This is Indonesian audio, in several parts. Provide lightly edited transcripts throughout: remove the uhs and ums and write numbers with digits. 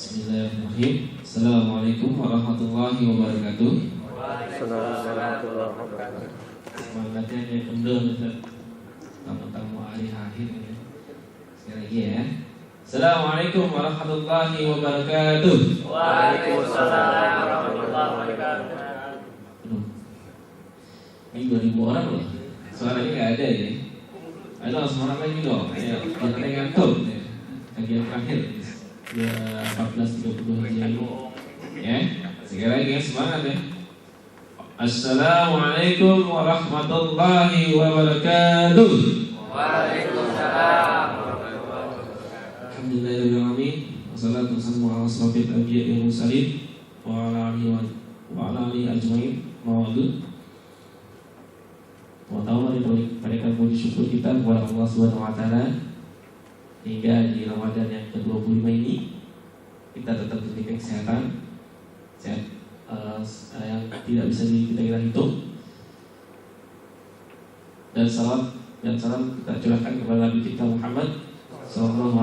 Bismillahirrahmanirrahim. Assalamualaikum warahmatullahi wabarakatuh. Assalamualaikum warahmatullahi wabarakatuh. Semangatnya dia kendor Ustaz. Tamu-tamu hari akhir ini. Sekali lagi ya. Assalamualaikum warahmatullahi wabarakatuh. Waalaikumsalam warahmatullahi wabarakatuh. Ini 2000 orang loh. Suaranya nggak ada ya. Ayo semangat lagi dong. Ayo kita ngantuk. Kajian terakhir. 14.30 ya. Sekali lagi semangat ya. Assalamualaikum warahmatullahi wabarakatuh. Waalaikumsalam warahmatullahi wabarakatuh. Alhamdulillahirabbil alamin. Wassalatu wassalamu ala asrofil anbiya'i wal mursalin wa ala alihi ajmain. Mawadu. Pertama mereka puji syukur kita kepada Allah Subhanahu wa taala hingga di Ramadan yang ke-25 ini kita tetap diberikan kesehatan, sehat yang tidak bisa kita hitung, dan salam kita curahkan kepada Nabi kita Muhammad SAW,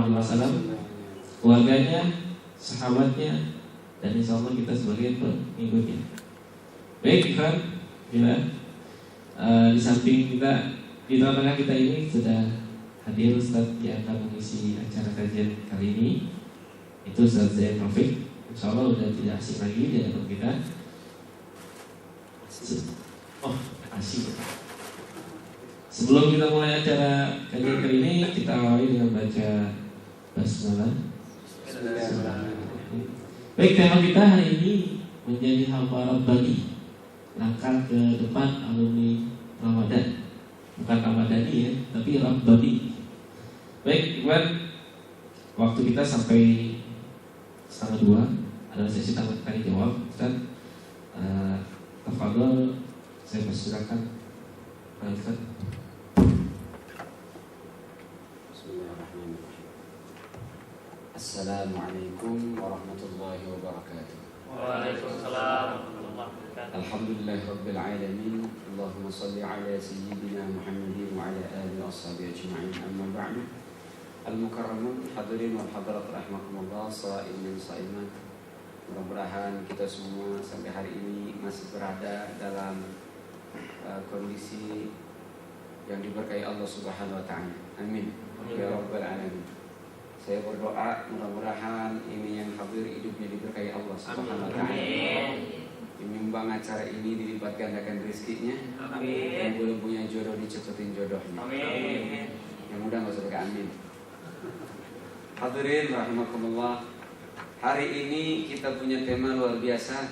keluarganya, sahabatnya, dan insya Allah kita sebagai pengikutnya. Baik, Ikhwan, bila di samping kita, di tengah-tengah kita ini sudah hadir Ustaz yang akan mengisi acara kajian kali ini. Itu Ustaz Zain Rafiq. Insya Allah sudah tidak asing lagi di hadapan kita. Oh, asik. Sebelum kita mulai acara kajian kali ini, kita awali dengan baca basmalah. Baik, tema kita hari ini menjadi hamba Rabbani, langkah ke depan alumni Ramadan. Bukan Ramadhani ya, tapi Rabbani. Baik, Iwan, waktu kita sampai 1:30 adalah sesi tanya jawab. Ustaz, tafadhol, saya persilakan. Ustaz. Bismillahirrahmanirrahim. Assalamualaikum warahmatullahi wabarakatuh. Waalaikumsalam warahmatullahi wabarakatuh. Alhamdulillahirabbil alamin. Allahumma shalli ala sayyidina Muhammadin wa ala alihi washabihi ajma'in. Amma ba'du. Al-mukarramun hadirin wal hadirat rahimakumullah, shaimin shaimat. Mudah-mudahan kita semua sampai hari ini masih berada dalam kondisi yang diberkahi Allah Subhanahu wa taala. Amin. Ya rabbal alamin. Saya berdoa mudah-mudahan ini yang hadir hidupnya diberkahi Allah Subhanahu wa taala. Menyumbang acara ini dilipat gandakan rezekinya. Amin. Yang belum punya jodoh dicepetin jodohnya. Amin. Yang mudah enggak usah pakai amin. Hadirin rahimakumullah. Hari ini kita punya tema luar biasa,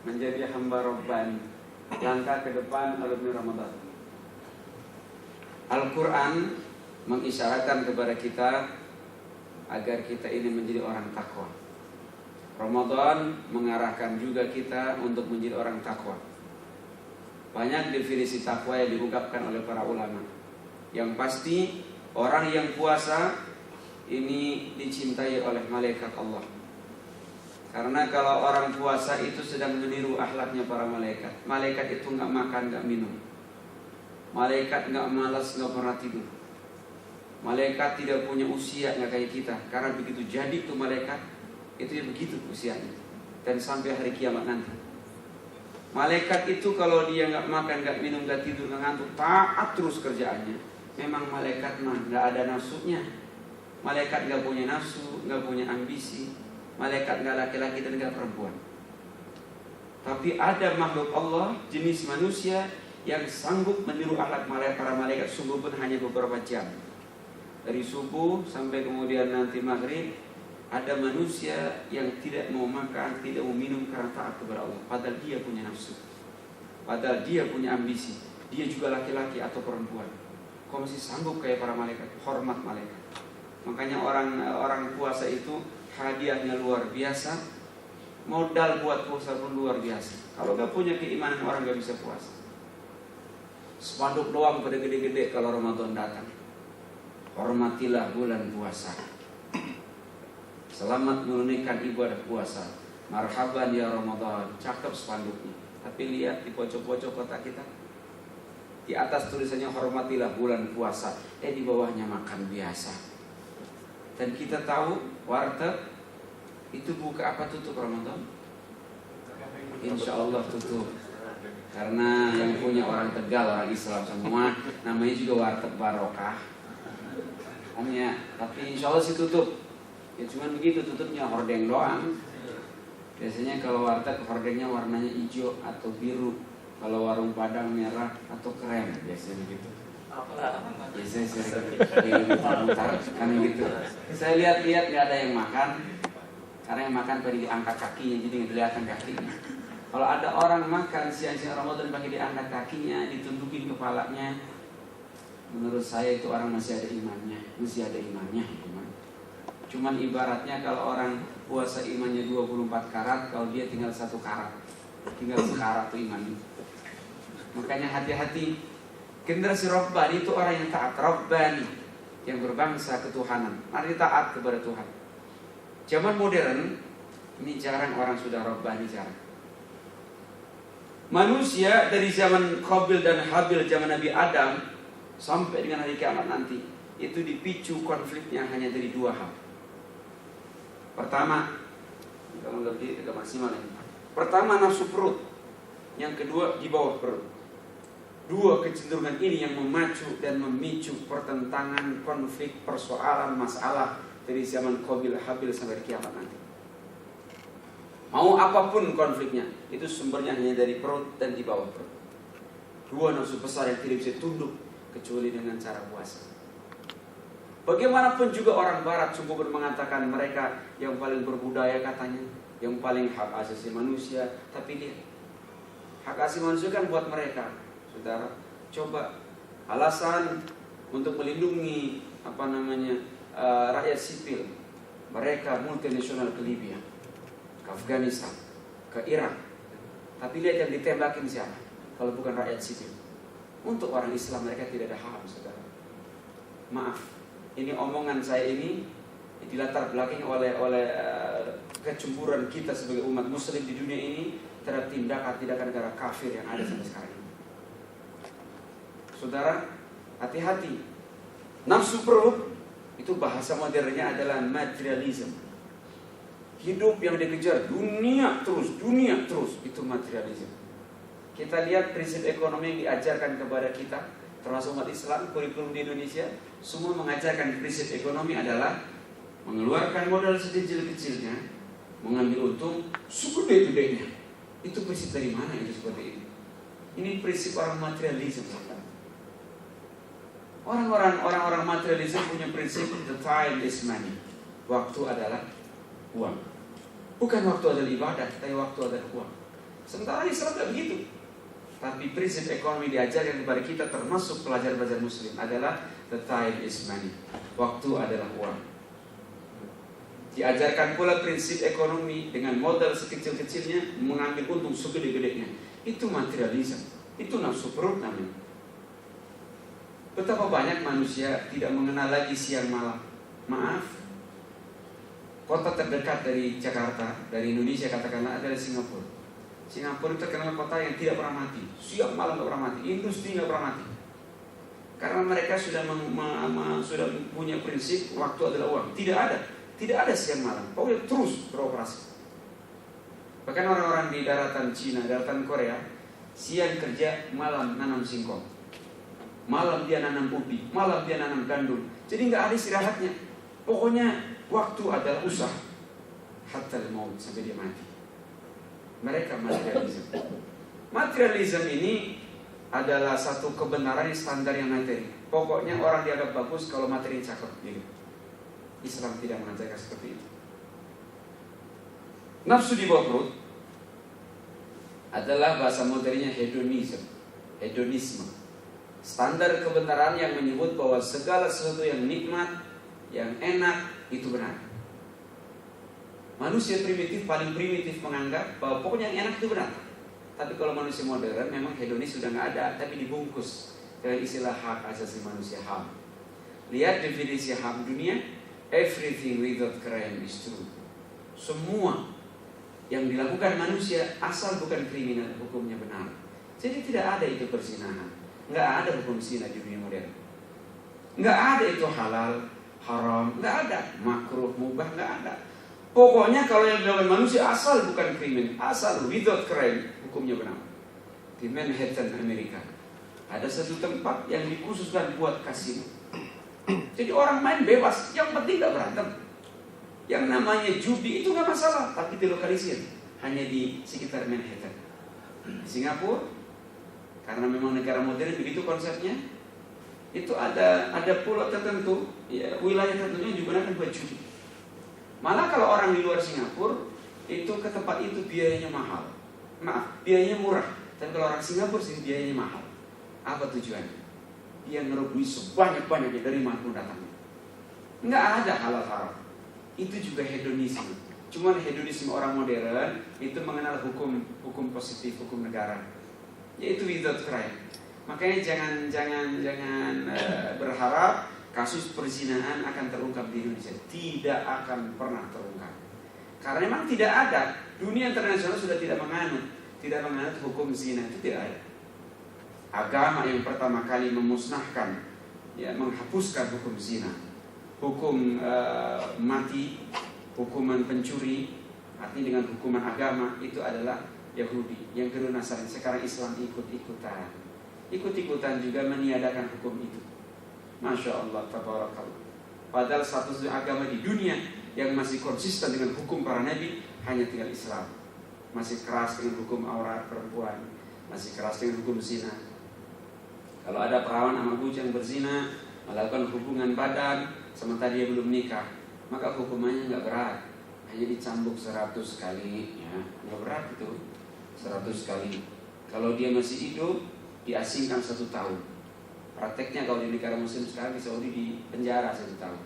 menjadi hamba Rabbani, langkah ke depan alumni Ramadan. Al-Quran mengisyaratkan kepada kita agar kita ini menjadi orang takwa. Ramadan mengarahkan juga kita untuk menjadi orang takwa. Banyak definisi takwa yang diungkapkan oleh para ulama. Yang pasti orang yang puasa ini dicintai oleh malaikat Allah. Karena kalau orang puasa itu sedang meniru akhlaknya para malaikat. Malaikat itu nggak makan, nggak minum. Malaikat nggak malas, nggak pernah tidur. Malaikat tidak punya usia, nggak kayak kita. Karena begitu jadi tuh malaikat, itu ya begitu usianya. Dan sampai hari kiamat nanti. Malaikat itu kalau dia nggak makan, nggak minum, nggak tidur, nggak ngantuk, taat terus kerjaannya. Memang malaikat mah nggak ada nafsunya. Malaikat nggak punya nafsu, nggak punya ambisi. Malaikat nggak laki-laki dan nggak perempuan. Tapi ada makhluk Allah, jenis manusia yang sanggup meniru akhlak para malaikat sungguh pun hanya beberapa jam. Dari subuh sampai kemudian nanti maghrib, ada manusia yang tidak mau makan, tidak mau minum karena taat kepada Allah. Padahal dia punya nafsu, padahal dia punya ambisi. Dia juga laki-laki atau perempuan. Kok masih sanggup kayak para malaikat? Hormat malaikat. Makanya orang puasa itu hadiahnya luar biasa. Modal buat puasa pun luar biasa. Kalau gak punya keimanan orang gak bisa puasa. Spanduk doang pada gede-gede kalau Ramadan datang. Hormatilah bulan puasa. Selamat menunaikan ibadah puasa. Marhaban ya Ramadan. Cakep spanduknya. Tapi lihat di pojok-pojok kota kita, di atas tulisannya hormatilah bulan puasa. Di bawahnya makan biasa. Dan kita tahu warteg Itu buka apa tutup Ramadan? Insya Allah tutup. Karena yang punya orang Tegal, orang Islam semua, namanya juga warteg barokah. Hanya, tapi insya Allah sih tutup. Ya cuman begitu, tutupnya hordeng doang. Biasanya kalau warteg hordengnya warnanya hijau atau biru. Kalau warung Padang merah atau krem, biasanya begitu. Biasanya sering mutar kan gitu. Saya lihat-lihat nggak ada yang makan. Karena yang makan pada diangkat kakinya, jadi nggak kelihatan kakinya. Kalau ada orang makan siang-siang Ramadan pakai diangkat kakinya, ditundukin kepalanya, menurut saya itu orang masih ada imannya, Cuman ibaratnya kalau orang puasa imannya 24 karat, kalau dia tinggal 1 karat, tinggal sekarat tuh imannya. Makanya hati-hati. Generasi Rabbani itu orang yang taat, Rabbani, yang berbangsa ketuhanan. Mari taat kepada Tuhan. Zaman modern ini jarang orang sudah Rabbani, jarang. Manusia dari zaman Qabil dan Habil, zaman Nabi Adam sampai dengan hari kiamat nanti, itu dipicu konfliknya hanya dari 2 hal. Pertama, kalau lebih agak maksimal ini. Pertama, nafsu perut. Yang kedua, di bawah perut. 2 kecenderungan ini yang memacu dan memicu pertentangan, konflik, persoalan, masalah dari zaman Qabil Habil sampai kiamat nanti. Mau apapun konfliknya, itu sumbernya hanya dari perut dan di bawah perut. 2 nafsu besar yang tidak bisa tunduk kecuali dengan cara puasa. Bagaimanapun juga orang Barat sungguh mengatakan mereka yang paling berbudaya katanya, yang paling hak asasi manusia. Tapi lihat, hak asasi manusia kan buat mereka. Saudara, coba alasan untuk melindungi rakyat sipil. Mereka multinasional ke Libya, ke Afghanistan, ke Irak. Tapi lihat yang ditembakin siapa? Kalau bukan rakyat sipil. Untuk orang Islam mereka tidak ada hak, saudara. Maaf, ini omongan saya ini dilatar belakangi oleh kecemburuan kita sebagai umat Muslim di dunia ini terhadap tindakan negara kafir yang ada sampai sekarang ini. Saudara, hati-hati. Nafsu perut itu bahasa modernnya adalah materialism. Hidup yang dikejar dunia terus, itu materialism. Kita lihat prinsip ekonomi yang diajarkan kepada kita, termasuk umat Islam, kurikulum di Indonesia, semua mengajarkan prinsip ekonomi adalah mengeluarkan modal sekecil-kecilnya, mengambil untung segede-gedenya. Itu prinsip dari mana itu seperti ini? Ini prinsip orang materialism. Orang-orang materialisme punya prinsip the time is money. Waktu adalah uang. Bukan waktu adalah ibadah, tapi waktu adalah uang. Sementara Islam tidak begitu. Tapi prinsip ekonomi diajarkan kepada kita termasuk pelajar-pelajar Muslim adalah the time is money. Waktu adalah uang. Diajarkan pula prinsip ekonomi dengan modal sekecil-kecilnya mengambil untung segede-gedenya. Itu materialisme. Itu nafsu perut namanya. Betapa banyak manusia tidak mengenal lagi siang malam. Maaf, kota terdekat dari Jakarta, dari Indonesia katakanlah adalah Singapura. Singapura itu terkenal kota yang tidak pernah mati. Siang malam tidak pernah mati, industri tidak pernah mati. Karena mereka sudah sudah punya prinsip waktu adalah uang. Tidak ada siang malam. Pokoknya terus beroperasi. Bahkan orang-orang di daratan Cina, daratan Korea, siang kerja, malam nanam singkong. Malam dia nanam ubi, malam dia nanam gandum. Jadi nggak ada istirahatnya. Pokoknya waktu adalah usaha. Hatta al-maut, sampai dia mati. Mereka materialisme. Materialisme ini adalah satu kebenaran yang standar yang materi. Pokoknya orang dianggap bagus kalau materi cakep. Gitu. Islam tidak mengajarkan seperti itu. Nafsu di bawah perut adalah bahasa modernnya hedonisme. Standar kebenaran yang menyebut bahwa segala sesuatu yang nikmat, yang enak, itu benar. Manusia primitif paling primitif menganggap bahwa pokoknya yang enak itu benar. Tapi kalau manusia modern memang hedonis sudah nggak ada, tapi dibungkus dengan istilah hak asasi manusia, HAM. Lihat definisi HAM dunia, everything without crime is true. Semua yang dilakukan manusia asal bukan kriminal, hukumnya benar. Jadi tidak ada itu perzinahan. Nggak ada hukum zina di dunia modern. Nggak ada itu halal, haram, nggak ada. Makruh, mubah, nggak ada. Pokoknya kalau yang dilakukan manusia asal bukan krimen, asal without crime, hukumnya benar. Di Manhattan, Amerika, ada satu tempat yang dikhususkan buat kasino. Jadi orang main bebas, yang penting gak berantem. Yang namanya judi itu gak masalah, tapi dilokalisir hanya di sekitar Manhattan. Di Singapura, karena memang negara modern begitu konsepnya, itu ada pulau tertentu, ya, wilayah tertentu yang digunakan buat judi. Malah kalau orang di luar Singapura itu ke tempat itu biayanya mahal. Maaf, biayanya murah. Tapi kalau orang Singapura sih biayanya mahal. Apa tujuannya? Dia ngerugi sebanyak-banyaknya dari mana pun datangnya. Nggak ada halal haram. Itu juga hedonisme. Cuman hedonisme orang modern itu mengenal hukum positif, hukum negara, yaitu without crime. Makanya jangan berharap kasus perzinahan akan terungkap di Indonesia. Tidak akan pernah terungkap. Karena memang tidak ada. Dunia internasional sudah tidak menganut hukum zina, itu tidak ada. Agama yang pertama kali memusnahkan, ya, menghapuskan hukum zina, hukum mati, hukuman pencuri, artinya dengan hukuman agama, itu adalah Yahudi. Yang kedua Nasrani. Sekarang Islam ikut-ikutan juga meniadakan hukum itu. Masya Allah, tabarakallah. Padahal satu-satunya agama di dunia yang masih konsisten dengan hukum para nabi hanya tinggal Islam. Masih keras dengan hukum aurat perempuan, masih keras dengan hukum zina. Kalau ada perawan sama bujang berzina, melakukan hubungan badan sementara dia belum nikah, maka hukumannya nggak berat, hanya dicambuk 100 kali, ya, nggak berat itu, 100 kali. Kalau dia masih hidup, diasingkan 1 tahun. Prakteknya kalau di negara Muslim sekarang di Saudi di penjara 1 tahun,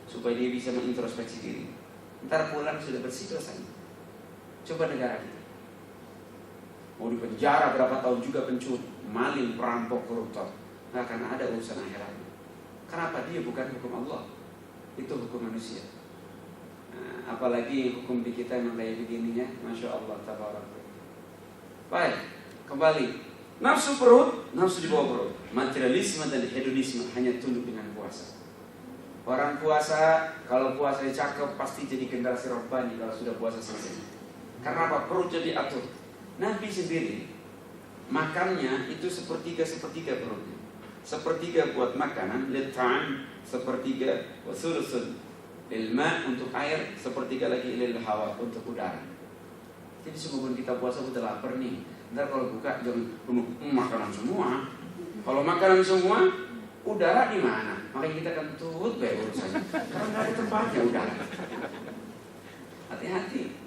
supaya dia bisa mengintrospeksi diri. Ntar pulang sudah bersih dosanya. Coba negara kita, mau di penjara berapa tahun juga pencuri, maling, perampok, koruptor, nggak akan ada urusan akhiratnya. Kenapa? Dia bukan hukum Allah, itu hukum manusia. Nah, apalagi hukum di kita yang kayak begininya, masya Allah, tabarakallah. Baik, kembali. Nafsu perut, nafsu di bawah perut. Materialisme dan hedonisme hanya tunduk dengan puasa. Orang puasa, kalau puasanya cakep pasti jadi generasi robbani kalau sudah puasa selesai. Karena apa? Perutnya diatur. Nabi sendiri makannya itu sepertiga perutnya. Sepertiga buat makanan, lit'am, sepertiga wasulusun ilma untuk air, sepertiga lagi lil hawa untuk udara. Jadi sebelum kita puasa udah lapar nih, ntar kalau buka jangan penuh makanan semua. Kalau makanan semua, udara di mana? Makanya kita kentut baik urusannya. Karena nggak ada tempatnya udara. Hati-hati.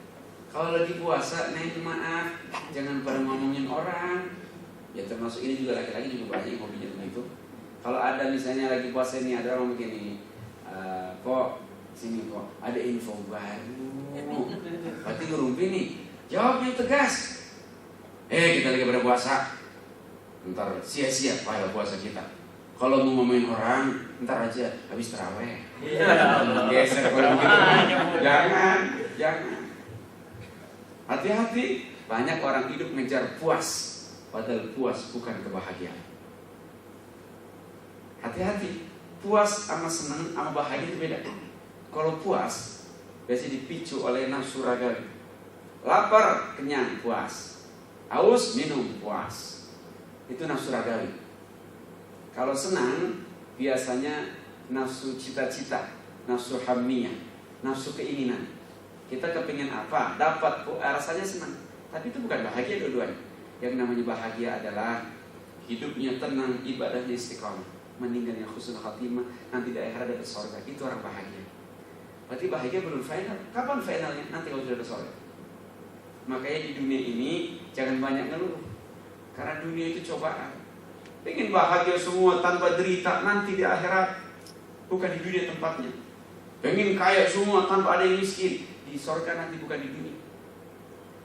Kalau lagi puasa, maaf, jangan pada ngomongin orang. Ya termasuk ini juga laki-laki juga banyak yang hobinya begitu. Kalau ada misalnya lagi puasa ini ada orang begini, kok sini kok ada info baru. Berarti ngerumpi nih. Jawabnya tegas. Kita lagi pada puasa. Ntar sia-sia pahala puasa kita. Kalau mau ngomongin orang, ntar aja habis taraweh. Geser kalau begitu. Jangan. Hati-hati, banyak orang hidup ngejar puas, padahal puas bukan kebahagiaan. Hati-hati, puas sama senang sama bahagia itu beda. Kalau puas, biasanya dipicu oleh nafsu ragawi. Lapar, kenyang, puas. Haus, minum, puas. Itu nafsu ragawi. Kalau senang, biasanya nafsu cita-cita, nafsu hamiyah, nafsu keinginan. Kita kepingin apa, dapat, rasanya senang. Tapi itu bukan bahagia dua-duanya. Yang namanya bahagia adalah hidupnya tenang, ibadahnya istiqamah, meninggalnya husnul khatimah, nanti di akhirat dapat surga. Itu orang bahagia. Berarti bahagia belum final. Kapan finalnya? Nanti kalau sudah ada surga. Makanya di dunia ini jangan banyak ngeluh, karena dunia itu cobaan. Pengen bahagia semua tanpa derita, nanti di akhirat, bukan di dunia tempatnya. Pengen kaya semua tanpa ada yang miskin, di surga nanti bukan di dunia.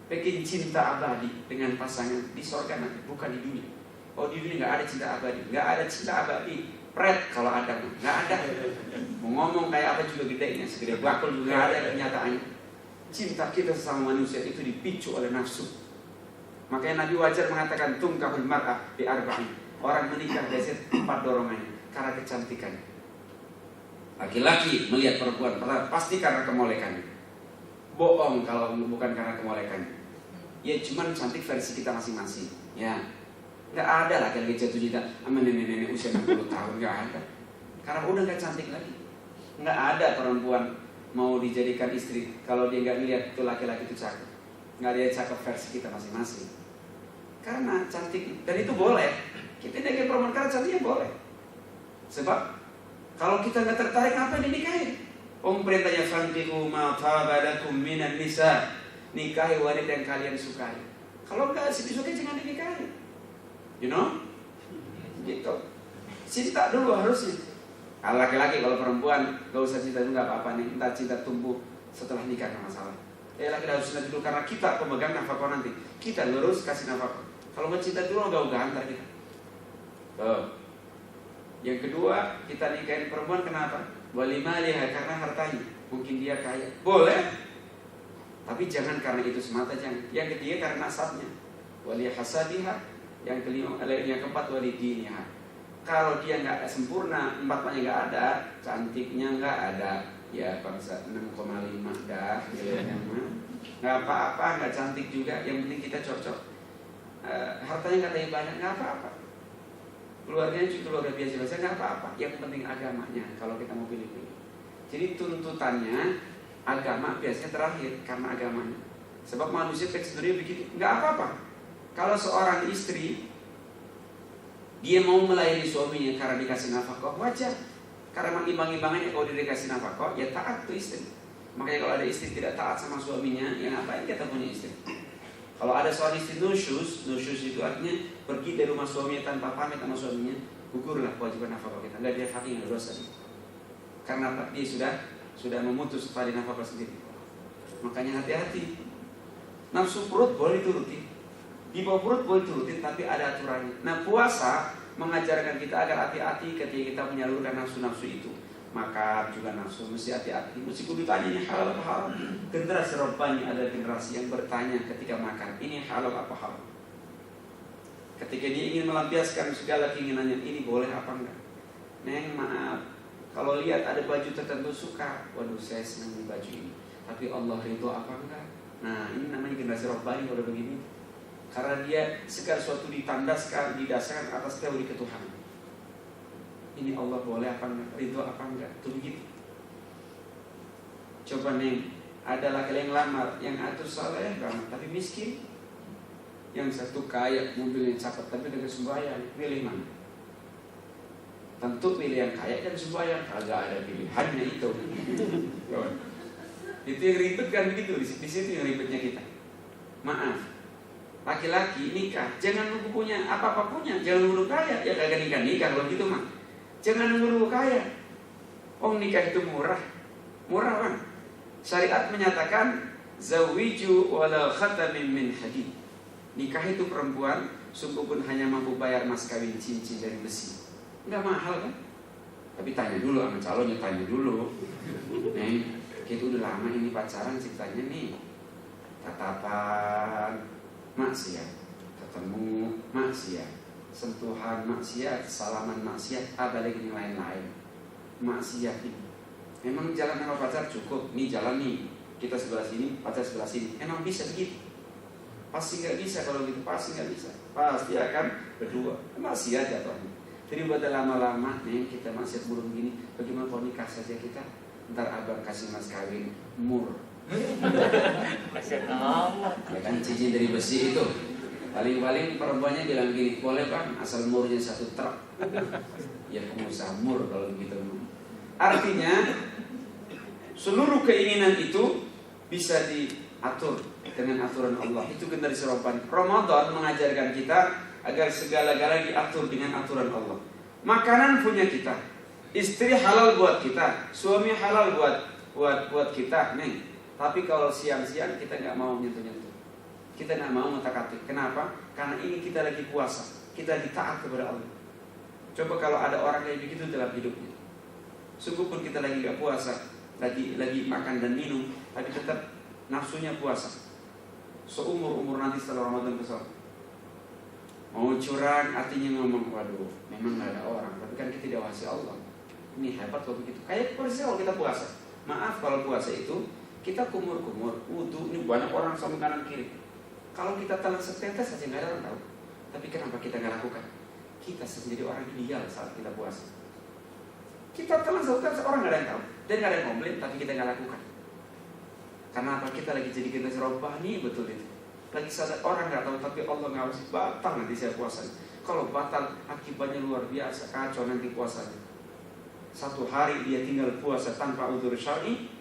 Pengen cinta abadi dengan pasangan, di surga nanti bukan di dunia. Oh, di dunia nggak ada cinta abadi, nggak ada cinta abadi. Pret kalau ada, nggak ada. Mau ngomong kayak apa juga gedenya, segede bakul juga nggak ada kenyataannya. Cinta kita sesama manusia itu dipicu oleh nafsu. Makanya Nabi wajar mengatakan tungkahul mar'ah bi arba'in. Orang menikah biasanya 4 dorongannya, karena kecantikan. Laki-laki melihat perempuan pasti karena kemolekannya. bohong kalau bukan karena kemolekannya. Ya cuman cantik versi kita masing-masing. Ya, nggak ada laki-laki jatuh cinta sama nenek-nenek usia 60 tahun, nggak ada. Karena udah nggak cantik lagi. Nggak ada perempuan mau dijadikan istri kalau dia nggak lihat itu laki-laki itu cakep. Nggak ada cakep versi kita masing-masing. Karena cantik, dan itu boleh. Kita nikahin perempuan karena cantiknya boleh. Sebab kalau kita nggak tertarik, apa yang dinikahin? Perintahnya fankihu ma taba lakum minan nisa, nikahi wanita yang kalian sukai. Kalau nggak disukai jangan dinikahi. You know? Gitu. Cinta dulu harusnya. Kalau laki-laki, kalau perempuan gak usah cinta dulu, nggak apa-apa nih. Entah cinta tumbuh setelah nikah, nggak masalah. Laki harus cinta dulu karena kita pemegang nafkah nanti. Kita lurus kasih nafkah. Kalau nggak cinta dulu nggak antar kita. Yang kedua, kita nikahin perempuan kenapa? Walimaliha, karena hartanya. Mungkin dia kaya, boleh. Tapi jangan karena itu semata, jangan. Yang ketiga karena nasabnya. Walihasabiha. Yang kelima, yang keempat walidiniha. Kalau dia nggak sempurna, empatnya nggak ada, cantiknya nggak ada, ya bangsa 6,5 dah, nggak apa-apa, nggak cantik juga. Yang penting kita cocok. Hartanya nggak ada banyak, nggak apa-apa. Keluarganya juga keluarga biasa-biasa, nggak apa-apa. Yang penting agamanya. Kalau kita mau pilih-pilih. Jadi tuntutannya agama biasanya terakhir karena agamanya. Sebab manusia teksturnya begitu, nggak apa-apa. Kalau seorang istri dia mau melayani suaminya karena dikasih nafkah, wajar. Karena imbang-imbangannya kalau dia dikasih nafkah, ya taat tuh istri. Makanya kalau ada istri tidak taat sama suaminya, ya ngapain kita punya istri? Kalau ada seorang istri nusyus itu artinya pergi dari rumah suaminya tanpa pamit sama suaminya, gugurlah kewajiban nafkah kita. Enggak, dia fakir, nggak dosa. Karena dia sudah memutus tali nafkah sendiri. Makanya hati-hati. Nafsu perut boleh dituruti, di bawah perut boleh turutin, tapi ada aturannya. Nah, puasa mengajarkan kita agar hati-hati ketika kita menyalurkan nafsu-nafsu itu. Maka juga nafsu mesti hati-hati. Meskipun ditanya ini halal apa haram. Generasi Rabbani adalah generasi yang bertanya ketika makan, ini halal apa haram. Ketika dia ingin melampiaskan segala keinginannya, ini boleh apa enggak. Neng, maaf, kalau lihat ada baju tertentu suka, waduh saya senang di baju ini, tapi Allah ridho apa enggak. Nah, ini namanya generasi Rabbani udah begini. Karena dia segala sesuatu ditandaskan, didasarkan atas teori ketuhanan. Ini Allah boleh apa enggak, ridho apa enggak, itu begitu. Coba nih, ada laki-laki yang lamar, yang atur saleh banget, tapi miskin. Yang satu kaya, mobilnya cakep, tapi dengan sembahyang, pilih mana? Tentu pilih yang kaya dan sembahyang, kagak ada pilihannya itu. Itu yang ribet kan begitu, di situ yang ribetnya kita. Maaf. Laki-laki nikah, jangan nunggu punya apa-apa punya, jangan nunggu kaya, ya kagak nikah kalau gitu mah. Jangan nunggu kaya. Nikah itu murah kan? Syariat menyatakan zawiju wala khatamin min hadid. Nikah itu perempuan sungguh pun hanya mampu bayar mas kawin cincin dari besi. Enggak mahal kan? Tapi tanya dulu sama calonnya, tanya dulu. Nih, kita udah lama ini pacaran ceritanya nih. Tatapan maksiat, ketemu maksiat, sentuhan maksiat, salaman maksiat, ada lagi yang lain-lain. Maksiat ini memang jalan sama pacar cukup, nih jalan nih, kita sebelah sini, pacar sebelah sini. Emang bisa begitu? Pasti nggak bisa kalau gitu, pasti nggak bisa. Pasti akan berdua, maksiat jatuhnya. Jadi buat lama-lama nih kita maksiat burung gini, bagaimana kalau nikah saja kita? Ntar abang kasih mas kawin mur. Masya Allah. Ya kan cincin dari besi itu. Paling-paling perempuannya bilang gini, boleh bang asal murnya 1 truk. Ya pengusaha mur kalau begitu. Artinya seluruh keinginan itu bisa diatur dengan aturan Allah. Itu generasi Ramadan mengajarkan kita agar segala-galanya diatur dengan aturan Allah. Makanan punya kita, istri halal buat kita, suami halal buat kita, nih. Tapi kalau siang-siang kita nggak mau nyentuh-nyentuh, kita nggak mau ngotak-atik. Kenapa? Karena ini kita lagi puasa, kita lagi taat kepada Allah. Coba kalau ada orang kayak begitu dalam hidupnya, sungguh pun kita lagi nggak puasa, lagi makan dan minum, tapi tetap nafsunya puasa. Seumur-umur nanti setelah Ramadan besok, mau curang, artinya ngomong, waduh, memang nggak ada orang, tapi kan kita diawasi Allah. Ini hebat kalau begitu. Kayak persis kalau kita puasa. Maaf kalau puasa itu Kita kumur-kumur, wudu, ini banyak orang sama kanan kiri. Kalau kita telan setetes saja nggak ada orang tahu. Tapi kenapa kita nggak lakukan? Kita sendiri orang ideal saat kita puasa. Kita telan setetes orang nggak ada yang tahu dan nggak ada yang komplain, tapi kita nggak lakukan. Karena apa? Kita lagi jadi generasi robbani, betul itu. Lagi sadar orang nggak tahu, tapi Allah ngawasi, batal nanti saya puasa. Kalau batal akibatnya luar biasa, kacau nanti puasanya. Satu hari dia tinggal puasa tanpa udzur syar'i,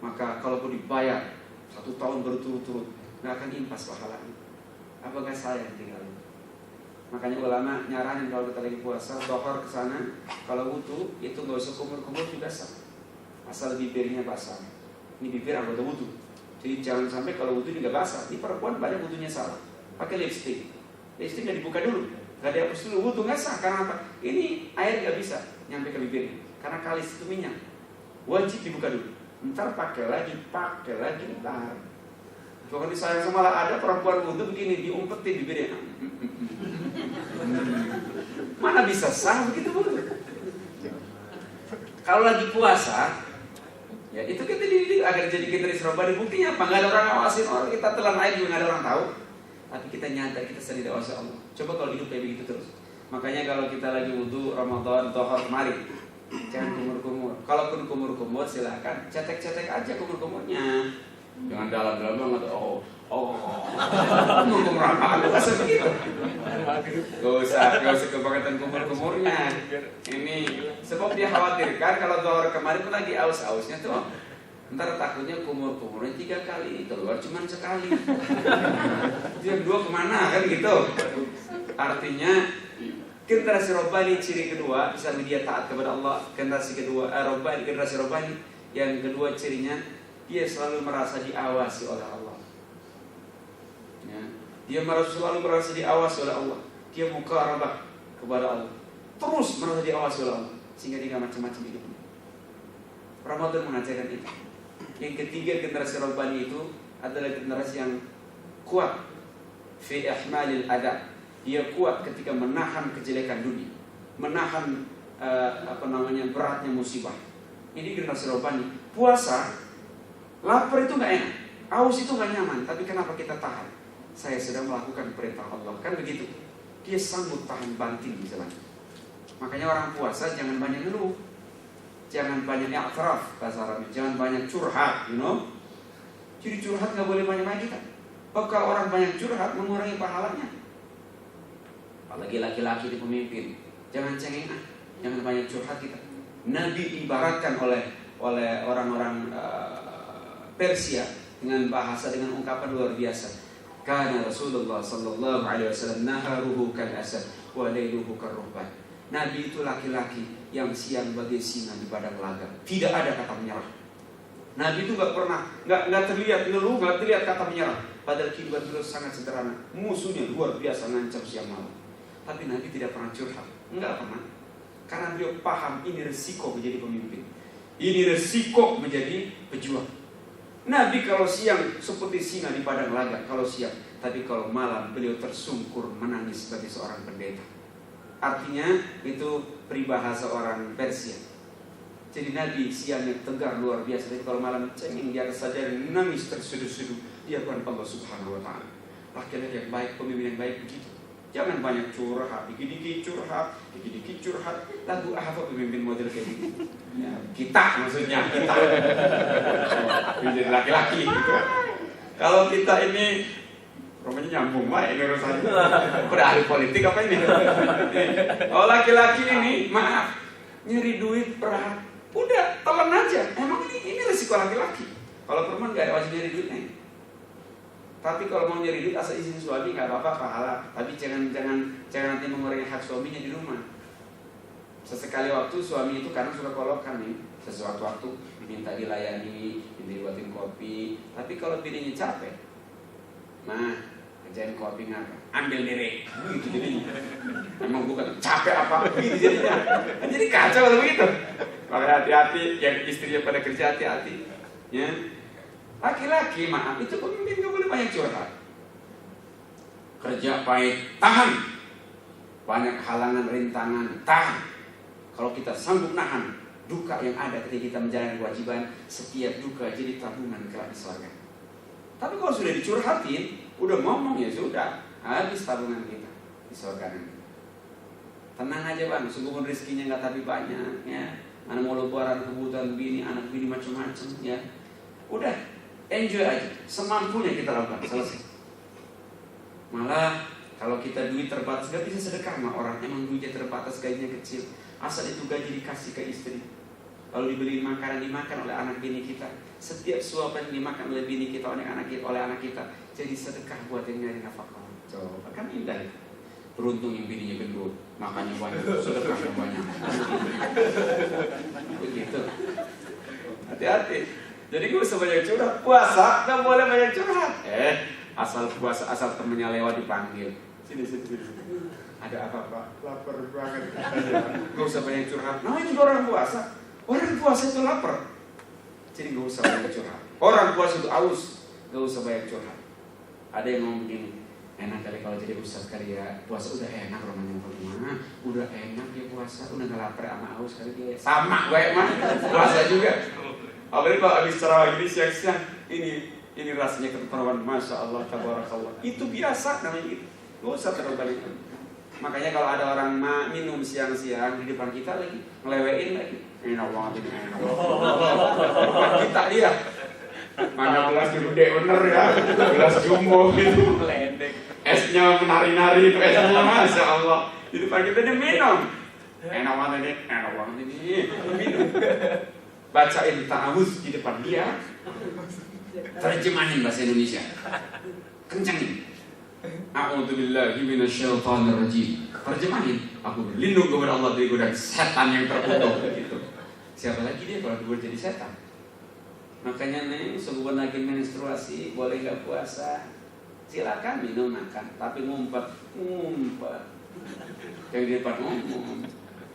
maka kalaupun dibayar 1 tahun berturut-turut nggak akan impas pahalanya. Apakah saya yang tinggal? Makanya ulama nyaranin kalau kita lagi puasa, dohor ke sana, kalau wudu itu nggak usah kumur-kumur juga sah, asal bibirnya basah. Ini bibir anggota wudu. Jadi jangan sampai kalau wudu nggak basah. Ini perempuan banyak wudunya salah. Pakai lipstick, lipstick nggak dibuka dulu, nggak dihapus dulu, wudu nggak sah. Karena apa? Ini air nggak bisa nyampe ke bibirnya, karena kalis itu minyak. Wajib dibuka dulu. Ntar pakai lagi, ntar. Pokoknya saya sama ada perempuan wudu begini, diumpetin bibirnya. Mana bisa sah begitu wudu? Kalau lagi puasa, ya itu kita dididik agar jadi generasi robbani. Buktinya apa? Nggak ada orang ngawasin, orang kita telan air juga nggak ada orang tahu. Tapi kita nyadar kita sendiri diawasi Allah. Coba kalau hidup kayak begitu terus. Makanya kalau kita lagi wudu Ramadan, dohor kemarin, jangan kumur-kumur. Kalaupun kumur-kumur silakan cetek-cetek aja kumur-kumurnya. Jangan dalam-dalam banget. Kumur-kumur apa? Gak usah begitu. Gak usah kebangetan kumur-kumurnya. Ini sebab dia khawatirkan kalau dohor kemarin pun lagi aus-ausnya tuh. Ntar takutnya kumur-kumurnya 3 kali, keluar cuma sekali. Dia 2 kemana kan gitu. Artinya generasi robbani ciri kedua, bisa dia taat kepada Allah. Generasi kedua generasi robbani yang kedua cirinya dia selalu merasa diawasi oleh Allah. Ya, dia selalu merasa diawasi oleh Allah. Dia muqarabah kepada Allah, terus merasa diawasi oleh Allah, sehingga dia gak macam-macam hidupnya. Ramadan mengajarkan itu. Yang ketiga generasi robbani itu adalah generasi yang kuat fi ihmalil adab. Dia kuat ketika menahan kejelekan dunia, menahan beratnya musibah. Ini generasi robbani. Puasa, lapar itu nggak enak, aus itu nggak nyaman. Tapi kenapa kita tahan? Saya sedang melakukan perintah Allah, kan begitu. Dia sanggup tahan banting di jalan. Makanya orang puasa jangan banyak ngeluh, jangan banyak i'tiraf bahasa Arabnya, jangan banyak curhat, Jadi curhat nggak boleh banyak-banyak kita. Kalau orang banyak curhat mengurangi pahalanya. Apalagi laki-laki di pemimpin, jangan cengengan, jangan banyak curhat kita. Nabi ibaratkan oleh orang-orang Persia dengan bahasa, dengan ungkapan luar biasa. Kana Rasulullah sallallahu alaihi wasallam naharuhu kal asad wa lailuhu karruhban. Nabi itu laki-laki yang siang bagai singa di padang laga, tidak ada kata menyerah. Nabi itu nggak terlihat ngeluh, nggak terlihat kata menyerah. Padahal kehidupan beliau sangat sederhana, musuhnya luar biasa ngancam siang malam. Tapi Nabi tidak pernah curhat, enggak pernah. Karena beliau paham ini resiko menjadi pemimpin, ini resiko menjadi pejuang. Nabi kalau siang seperti singa di padang laga kalau siang, tapi kalau malam beliau tersungkur menangis sebagai seorang pendeta. Artinya itu peribahasa orang Persia. Jadi Nabi siangnya tegar luar biasa, tapi kalau malam cengeng dia sadar nangis terseduh-seduh. Dia bukan Allah Subhanahu Wa Taala. Laki-laki yang baik, pemimpin yang baik begitu. Jangan banyak curhat, dikit-dikit curhat. Lagu apa pemimpin model kayak gitu? Ya, kita maksudnya kita. Menjadi laki-laki gitu. Kalau kita ini rumahnya nyambung ini urusannya. Udah ahli politik apa ini? Oh laki-laki ini maaf nyari duit berat. Udah telan aja. Emang ini resiko laki-laki. Kalau perempuan nggak ada wajib nyari duitnya. Tapi kalau mau nyari duit asal izin suami nggak apa-apa pahala. Tapi jangan nanti mengurangi hak suaminya di rumah. Sesekali waktu suami itu kadang suka kolokan nih, sesuatu waktu minta dilayani, minta dibuatin kopi. Tapi kalau bininya capek, kerjain kopi ngapa? Ambil diri. Gitu jadinya. Emang bukan capek apa? Gitu jadinya. Jadi kacau kalau begitu. Makanya hati-hati, yang istrinya pada kerja hati-hati. Ya. Laki-laki maaf itu pemimpin gak boleh banyak curhat. Kerja pahit, tahan. Banyak halangan, rintangan, tahan. Kalau kita sanggup nahan, duka yang ada ketika kita menjalani kewajiban, setiap duka jadi tabungan kelak di surga. Tapi kalau sudah dicurhatin, udah ngomong ya sudah, habis tabungan kita di surga nanti. Tenang aja bang, sungguh rezekinya nggak tapi banyak ya. Anak mau lebaran kebutuhan bini, anak bini macam-macam ya. Udah, enjoy aja, semampunya kita lakukan, selesai. Malah kalau kita duit terbatas gak bisa sedekah sama orang, emang duitnya terbatas, gajinya kecil. Asal itu gaji dikasih ke istri. Kalau dibeli makanan dimakan oleh anak bini kita. Setiap suapan dimakan oleh bini kita, oleh anak kita, jadi sedekah buat yang nyari nafkah. Coba kan indah itu. Beruntung yang bininya gendut, makannya banyak, sedekahnya banyak. Begitu. Hati-hati. Jadi gue usah banyak curhat. Puasa gak boleh banyak curhat. Asal puasa, asal temennya lewat dipanggil. Sini. Ada apa pak? Lapar banget. Gak usah banyak curhat. Nah itu orang puasa. Orang puasa itu lapar. Jadi gak usah banyak curhat. Orang puasa itu aus. Gak usah banyak curhat. Ada yang ngomong begini, enak kali kalau jadi ustaz kali ya. Puasa udah enak namanya rumah. Udah enak ya puasa. Udah gak lapar sama aus kali dia. Sama gue emang. Puasa juga. Apalagi kalau habis ceramah gini siang-siang. Ini rasanya keterparuan. Masya Allah, tabarakallah. Itu biasa namanya gitu. Gak usah terlalu banyak. Makanya kalau ada orang minum siang-siang di depan kita lagi, ngelewein lagi. Enak banget ini, enak banget. Kita dia. Mana gelas gede bener ya. Gelas jumbo gitu. Meledek. Esnya menari-nari itu esnya, Masya Allah. Di depan kita dia minum. Enak banget ini, enak banget ini. Minum. Bacain ta'awuz di depan dia. Terjemahin bahasa Indonesia. Kencangin. A'udzubillahi minasyaitonir rajim. Terjemahin. Aku berlindung kepada Allah dari godaan setan yang terkutuk gitu. Siapa lagi dia kalau gue jadi setan? Makanya nih, sebelum lagi menstruasi boleh nggak puasa? Silakan minum makan, tapi ngumpet. Yang di depan ngomong.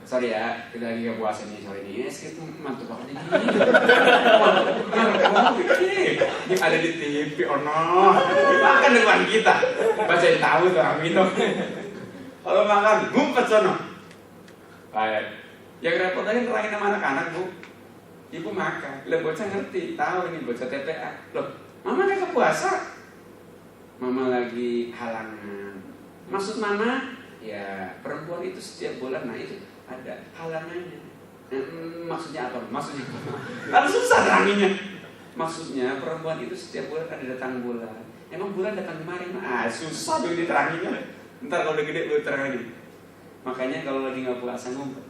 Sorry ya, kita lagi gak puasa nih sore ini. Itu mantap banget ini. Ini ada di TV, oh no. Makan depan kita. Bacain tahu tuh orang minum. Kalau makan, ngumpet sono. Baik. Yang repot tadi nerangin sama anak-anak bu. Ibu makan. Lah bocah ngerti, tahu ini bocah TPA. Loh, mama gak puasa. Mama lagi halangan. Maksud mama, ya perempuan itu setiap bulan, nah itu ada halangannya. Maksudnya apa? Maksudnya kan susah teranginya. Maksudnya perempuan itu setiap bulan ada datang bulan. Emang bulan datang kemarin? Susah dong diteranginya. Ntar kalau udah gede lu terangin. Makanya kalau lagi nggak puasa ngumpet.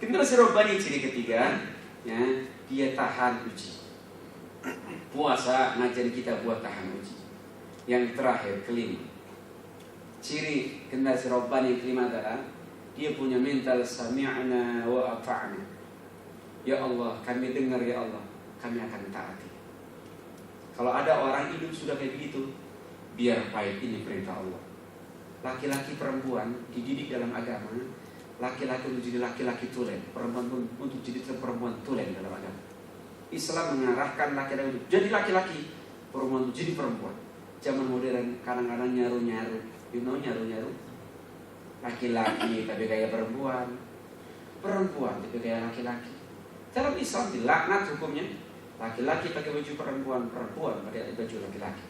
Generasi robbani ciri ketiga, ya dia tahan uji. Puasa ngajari kita buat tahan uji. Yang terakhir kelima, ciri generasi robbani yang kelima adalah dia punya mental sami'na wa ata'na. Ya Allah, kami dengar ya Allah, kami akan taati. Kalau ada orang hidup sudah kayak begitu, biar baik, ini perintah Allah. Laki-laki perempuan dididik dalam agama, laki-laki untuk jadi laki-laki tulen, perempuan untuk jadi perempuan tulen dalam agama. Islam mengarahkan laki-laki untuk jadi laki-laki, perempuan untuk jadi perempuan. Zaman modern kadang-kadang nyaru-nyaru, you know nyaru-nyaru. Laki-laki tapi kayak perempuan, perempuan tapi kayak laki-laki. Dalam Islam dilaknat hukumnya. Laki-laki pakai baju perempuan, perempuan pakai baju laki-laki.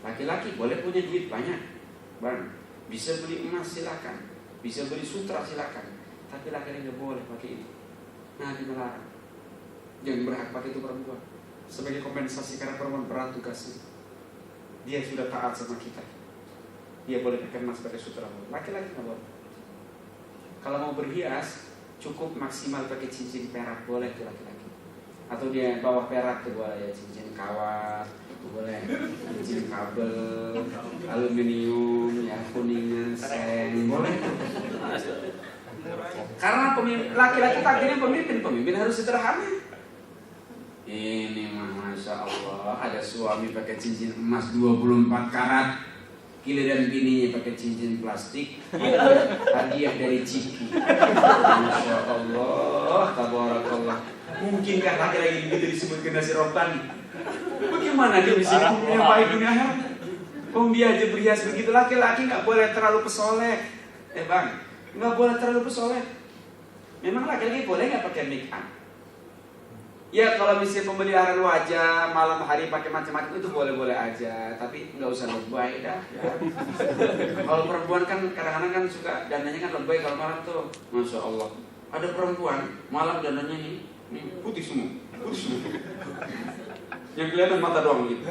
Laki-laki boleh punya duit banyak, bisa beli emas silakan, bisa beli sutra silakan, tapi laki-laki nggak boleh pakai itu. Nabi melarang. Jangan berhak pakai itu perempuan. Sebagai kompensasi karena perempuan berat tugasnya. Dia sudah taat sama kita. Dia boleh pakai emas pakai sutra. Laki-laki nggak boleh. Kalau mau berhias, cukup maksimal pakai cincin perak boleh tuh laki-laki. Atau dia bawa perak tuh boleh ya, cincin kawat, boleh cincin kabel, aluminium, ya kuningan, seng, boleh. Karena laki-laki takdirnya pemimpin harus sederhana. Ini mah Masya Allah, ada suami pakai cincin emas 24 karat, giliran bininya pakai cincin plastik, hadiah dari Ciki. Masya Allah, tabarakallah. Mungkinkah laki-laki begitu disebut generasi robbani? Bagaimana dia bisa punya baik dunia akhirat? Dia aja berhias begitu. Laki-laki nggak boleh terlalu pesolek, bang, nggak boleh terlalu pesolek. Memang laki-laki boleh nggak pakai make up? Ya kalau misalnya pemeliharaan wajah malam hari pakai macam-macam itu boleh-boleh aja, tapi nggak usah lebay dah. Ya. Kalau perempuan kan kadang-kadang kan suka dananya kan lebay kalau malam tuh, masya Allah. Ada perempuan malam dananya nih putih semua, putih semua. Yang kelihatan mata doang gitu.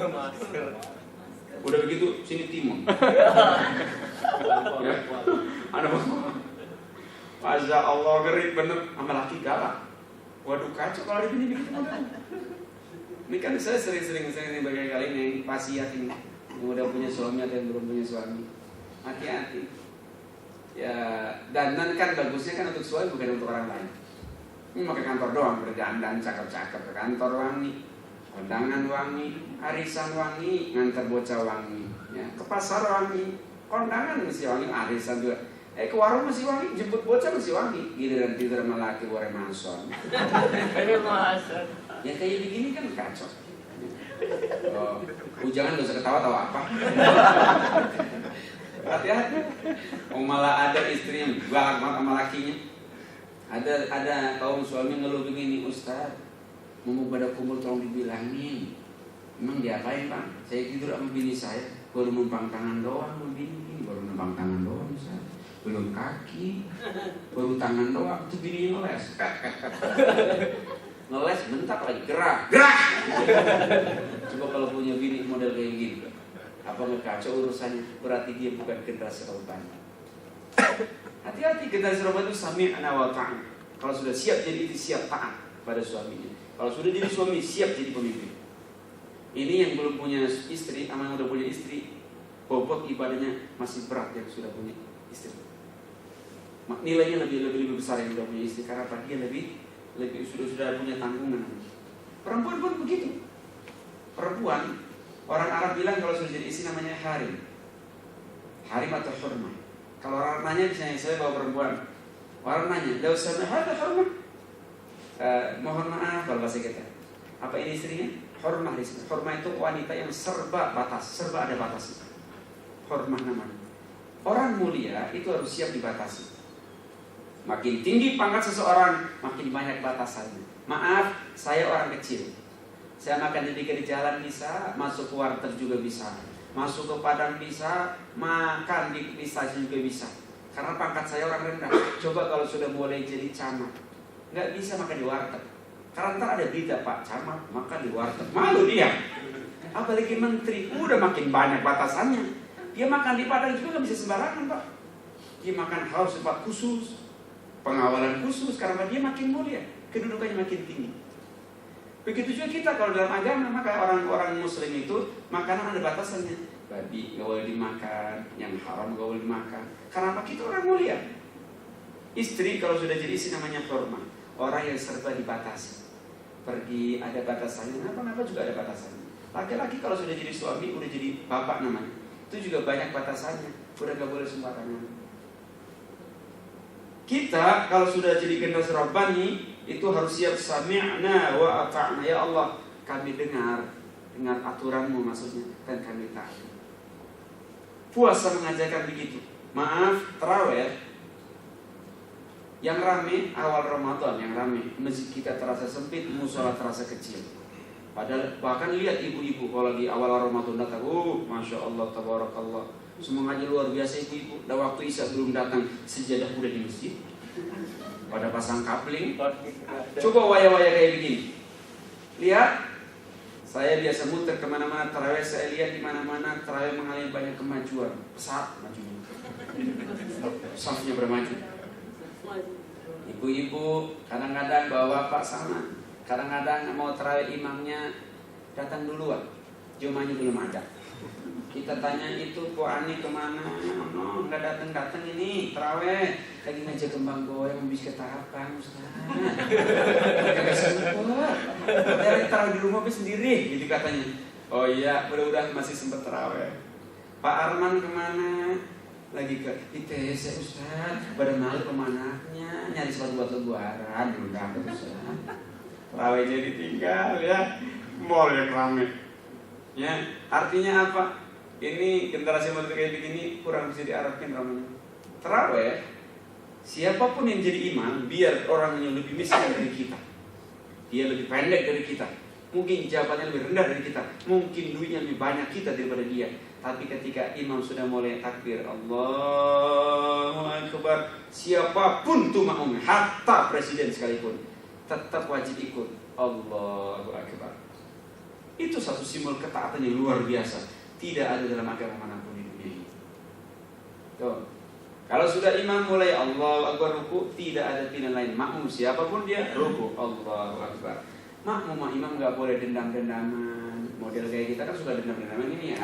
Udah begitu sini timun. Ya. Ada apa? Masya Allah ngeri bener sama laki galak. Waduh kacau kalau ada begini begitu. Ini kan saya sering-sering berkali-kali nih pasien ini yang udah punya suami atau yang belum punya suami. Hati-hati. Ya dandan kan bagusnya kan untuk suami bukan untuk orang lain. Mau ke kantor doang berdandan cakep-cakep ke kantor wangi, kondangan wangi, arisan wangi, ngantar bocah wangi, ya ke pasar wangi, kondangan mesti wangi, arisan juga. Ke warung masih wangi, jemput bocah masih wangi. Giliran tidur sama laki warna mason. Ya kayak begini kan kacau. Oh, jangan gak usah ketawa-tawa apa. Hati-hati. Oh malah ada istri yang galak banget sama lakinya. Ada kaum suami ngeluh begini, Ustaz, mau pada kumpul tolong dibilangin. Emang diapain Pak? Saya tidur sama bini saya, baru numpang tangan doang sama bini, baru numpang tangan doang Ustaz. Belum kaki, baru tangan doang, itu bini ngeles. Ngeles bentak lagi, gerak. Coba kalau punya bini model kayak gini, apa nggak kacau urusannya? Berarti dia bukan generasi roban. Hati-hati, generasi roban itu sami'na wa ta'na. Kalau sudah siap jadi itu siap taat pada suaminya. Kalau sudah jadi suami siap jadi pemimpin. Ini yang belum punya istri, sama yang udah punya istri, bobot ibadahnya masih berat yang sudah punya istri. Nilainya lebih besar yang sudah punya istri karena dia lebih sudah punya tanggungan. Perempuan pun begitu. Perempuan, orang Arab bilang kalau sudah jadi istri namanya harim. Harim atau hurmah. Kalau orang nanya misalnya saya bawa perempuan, orang nanya, "Lau samahata hurmah?" Mohon maaf kalau bahasa kita. Apa ini istrinya? Hurmah di sini. Hurmah itu wanita yang serba ada batasnya. Hurmah namanya. Orang mulia itu harus siap dibatasi. Makin tinggi pangkat seseorang, makin banyak batasannya. Maaf, saya orang kecil. Saya makan di pinggir jalan bisa, masuk ke warteg juga bisa, masuk ke padang bisa, makan di stasiun juga bisa. Karena pangkat saya orang rendah. Coba kalau sudah mulai jadi camat, nggak bisa makan di warteg. Karena ntar ada berita Pak Camat makan di warteg, malu dia. Apalagi menteri, udah makin banyak batasannya. Dia makan di padang juga nggak bisa sembarangan Pak. Dia makan harus tempat khusus, pengawalan khusus karena dia makin mulia, kedudukannya makin tinggi. Begitu juga kita kalau dalam agama, maka orang-orang muslim itu makanan ada batasannya. Babi nggak boleh dimakan, yang haram nggak boleh dimakan. Karena apa? Kita orang mulia. Istri kalau sudah jadi istri namanya hurmah, orang yang serba dibatasi. Pergi ada batasannya, apa juga ada batasannya. Laki-laki kalau sudah jadi suami, udah jadi bapak namanya, itu juga banyak batasannya. Udah nggak boleh sembarangan. Kita kalau sudah jadi generasi rabbani itu harus siap sami'na wa ata'na. Ya Allah, kami dengar aturanmu maksudnya dan kami taat. Puasa mengajarkan begitu. Maaf, tarawih yang rame awal Ramadan, yang rame masjid kita terasa sempit, musola terasa kecil. Padahal bahkan lihat ibu-ibu kalau di awal Ramadan datang, masya Allah, tabarakallah, semangatnya luar biasa ibu-ibu. Dan waktu Isya belum datang, sejadah udah di masjid, pada pasang kapling. Coba waya-waya kayak begini. Lihat, saya biasa muter kemana-mana tarawih, saya lihat di mana-mana tarawih mengalami banyak kemajuan, pesat majunya, safnya bermaju. Ibu-ibu kadang-kadang bawa bapak sama, kadang-kadang mau tarawih imamnya datang duluan, jumanya belum ada. Kita tanya itu kok Ani kemana? No, nggak datang ini tarawih lagi ngajak kembang goyang habis ketahapan Ustaz. Kagak sempet. Dari tarawih di rumah sendiri, gitu katanya. Oh iya, mudah-mudahan masih sempet tarawih. Pak Arman kemana? Lagi ke ITS ya Ustaz. Pada malam kemananya nyari sepatu buat lebaran, belum dapet Ustaz. Tarawihnya ditinggal ya, mall yang ramai. Ya, artinya apa? Ini generasi muda kayak begini kurang bisa diarahkan ramanya. Tarawih Siapapun yang jadi imam, biar orang yang lebih miskin dari kita, dia lebih pendek dari kita, mungkin jabatannya lebih rendah dari kita, mungkin duitnya lebih banyak kita daripada dia, tapi ketika imam sudah mulai takbir Allahu Akbar, siapapun tuh makmum, hatta presiden sekalipun, tetap wajib ikut Allahu Akbar. Itu satu simbol ketaatan yang luar biasa, tidak ada dalam agama manapun di dunia ini. Tuh. Kalau sudah imam mulai Allahu Akbar ruku, tidak ada pilihan lain. Makmum siapapun dia ruku Allahu Akbar. Makmum imam nggak boleh dendam-dendaman. Model kayak kita kan suka dendam-dendaman ini ya.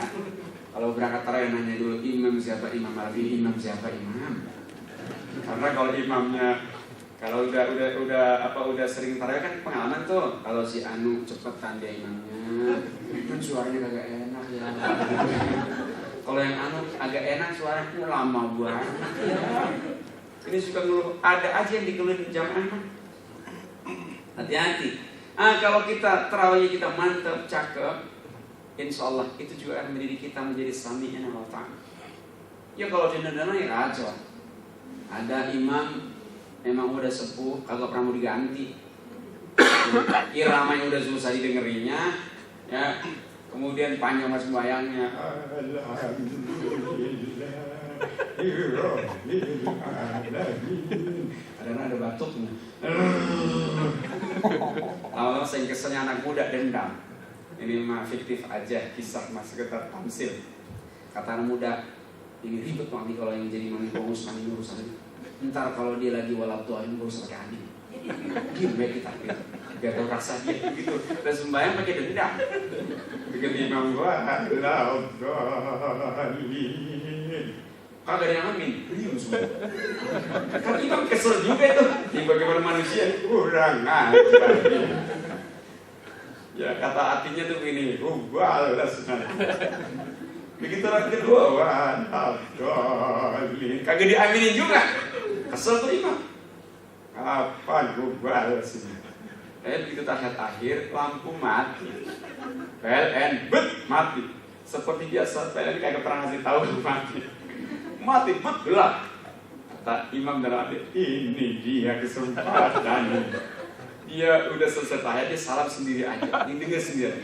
Kalau berangkat tarawih nanya dulu imam siapa, imam lagi imam siapa, imam. Karena kalau imamnya kalau udah sering tarawih kan pengalaman tuh. Kalau si Anu cepetan dia imamnya, kan suaranya kagak enak ya. Kalau yang Anu agak enak suaranya lama banget. Ini suka ngeluh. Ada aja yang dikeluhin jamaah. Hati-hati. Kalau kita tarawih kita mantap, cakep, insya Allah itu juga akan mendidik kita menjadi sami'an wa ta'an. Ya kalau dendam-dendam ya kacau. Ada imam memang udah sepuh, kagak pernah mau diganti. Iramanya udah susah didengerinya, ya. Kemudian panjang mas sembahyangnya. Ada batuknya. Lama-lama saya keselnya anak muda dendam. Ini mah fiktif aja, kisah mas sekitar tamsil. Kata anak muda, ini ribet mami kalau yang jadi mami bonus mami urusan ini. Ntar kalau dia lagi walap doain gue usah pakai angin. Gimana kita gitu. Biar tau rasa dia gitu. Dan sembahyang pakai dendam. Bikin imam gua kagak ada yang amin. Riuh semua. Kan imam kesel juga itu. Ini bagaimana manusia kurang ajar. Ya kata artinya tuh gini, balas nanti. Begitu orang kedua, kagak diaminin juga. Kesel tuh imam. Kapan gue balas ini? Begitu tahiyat akhir, lampu mati. PLN, mati. Seperti biasa, PLN kagak pernah ngasih tahu mati. Mati, gelap. Kata imam dalam hati, ini dia kesempatan. Dia udah selesai tahiyat, dia salam sendiri aja, didengar sendiri.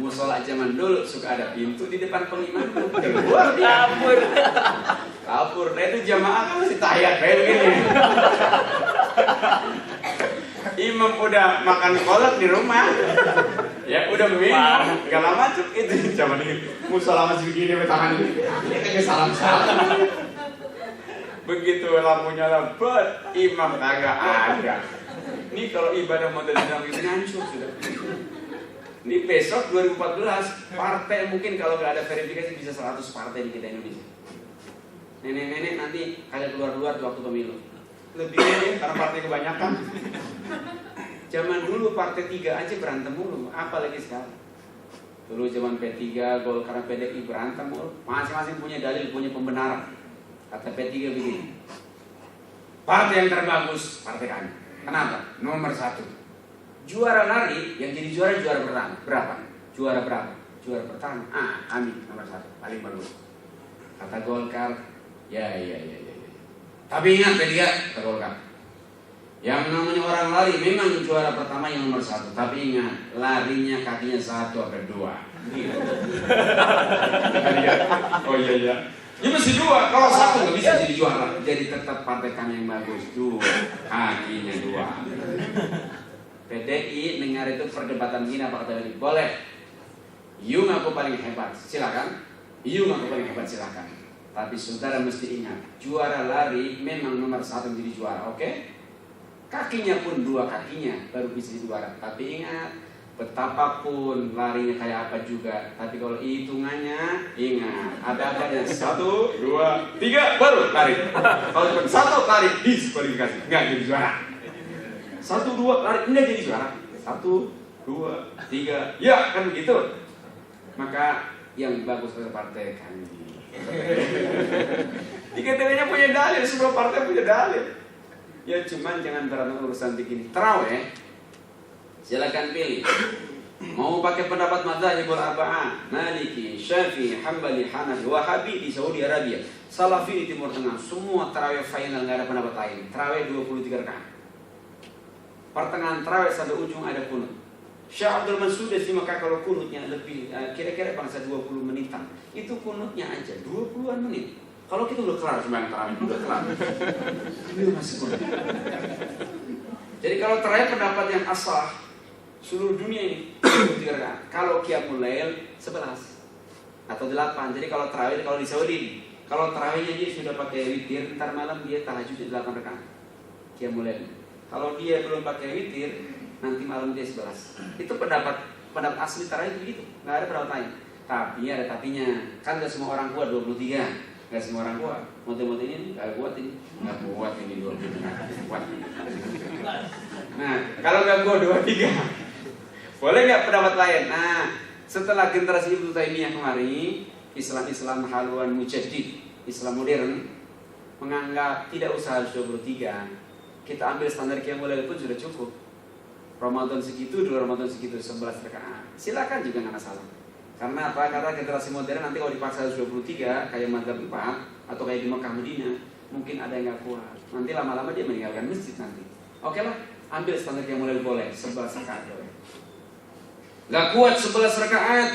Musola zaman dulu suka ada pintu di depan pengimam. Keluar dia. Kapur. Nah itu jamaah kan masih tahiyat kayak begini. Imam udah makan kolak di rumah. Ya udah minum, segala macam itu zaman ini. Musola masih begini tangan ini. Dia kayak salam-salam. Begitu lampunya lebat, imam kagak ada. Ini kalau ibadah model dalam itu hancur sudah. Ini besok 2014 partai mungkin kalau nggak ada verifikasi bisa 100 partai di kita Indonesia. Nenek-nenek nanti kagak keluar-keluar di waktu pemilu. Lebih deh karena partai kebanyakan. Zaman dulu partai 3 aja berantem mulu, apalagi sekarang. Dulu zaman P3, Golkar, PDI berantem mulu, masing-masing punya dalil, punya pembenaran. Kata P3 begini, partai yang terbagus partai kami. Kenapa? Nomor 1. Juara lari yang jadi juara pertama berapa? Juara berapa? Juara pertama. Kami nomor 1 paling bagus. Kata Golkar, ya. Tapi ingat P3, kata Golkar. Yang namanya orang lari memang juara pertama yang nomor 1. Tapi ingat, larinya kakinya 1 atau 2. Gitu. Oh iya. Ya mesti 2, kalau 1 nggak bisa jadi juara. Jadi tetap partai kami yang bagus. 2, kakinya 2. PDI dengar itu perdebatan gini apa kata PDI? Boleh. You ngaku paling hebat, silakan. You ngaku paling hebat, silakan. Tapi saudara mesti ingat, juara lari memang nomor 1 jadi juara, oke? Kakinya pun 2 kakinya baru bisa jadi juara. Tapi ingat, betapapun larinya kayak apa juga, tapi kalau hitungannya ingat, ada 1, 2, 3 baru lari. Kalau cuma 1 lari diskualifikasi, nggak jadi juara. 1, 2 lari enggak jadi juara. 1, 2, 3, ya kan begitu. Maka yang bagus adalah partai kami. IGTW-nya punya dalil, semua partai punya dalil. Ya cuman jangan berantem urusan bikin tarawih. Silakan pilih. Mau pakai pendapat madzhabul arba'ah, Maliki, Syafi'i, Hambali, Hanafi, Wahabi di Saudi Arabia, Salafi di Timur Tengah, semua tarawih final, nggak ada pendapat lain. Tarawih 23 rakaat. Pertengahan tarawih sampai ujung ada kunut. Syekh Abdul Mansur di Mekah kalau kunutnya lebih kira-kira bangsa 20 menitan. Itu kunutnya aja 20-an menit. Kalau kita udah kelar sembahyang tarawih, udah kelar. Ini masih kunut. Jadi kalau tarawih pendapat yang asah seluruh dunia ini 23 rakaat. Kalau qiyamul lail 11 atau 8. Jadi kalau tarawih kalau di Saudi, kalau tarawihnya dia sudah pakai witir, ntar malam dia tahajud 8 rakaat. Qiyamul lail. Kalau dia belum pakai witir, nanti malam dia 11. Itu pendapat asli tarawih begitu. Enggak ada pendapat lain. Tapi ada tapinya. Kan enggak semua orang kuat 23. Enggak semua orang kuat. Motor-motor ini enggak kuat ini. Enggak kuat ini 23. Kuat. Nah, kalau enggak kuat 23. Boleh nggak pendapat lain? Nah, setelah generasi Ibnu Taimiyah kemari, Islam haluan mujaddid, Islam modern menganggap tidak usah harus 23. Kita ambil standar qiyamul lail pun sudah cukup. Ramadan segitu, 2 Ramadan segitu, 11 rakaat. Silakan juga nggak masalah. Karena apa? Karena generasi modern nanti kalau dipaksa harus 23 kayak madzhab 4 atau kayak di Mekah Madinah, mungkin ada yang nggak kuat. Nanti lama-lama dia meninggalkan masjid nanti. Oke lah, ambil standar qiyamul lail boleh, 11 rakaat boleh. Gak kuat 11 rakaat,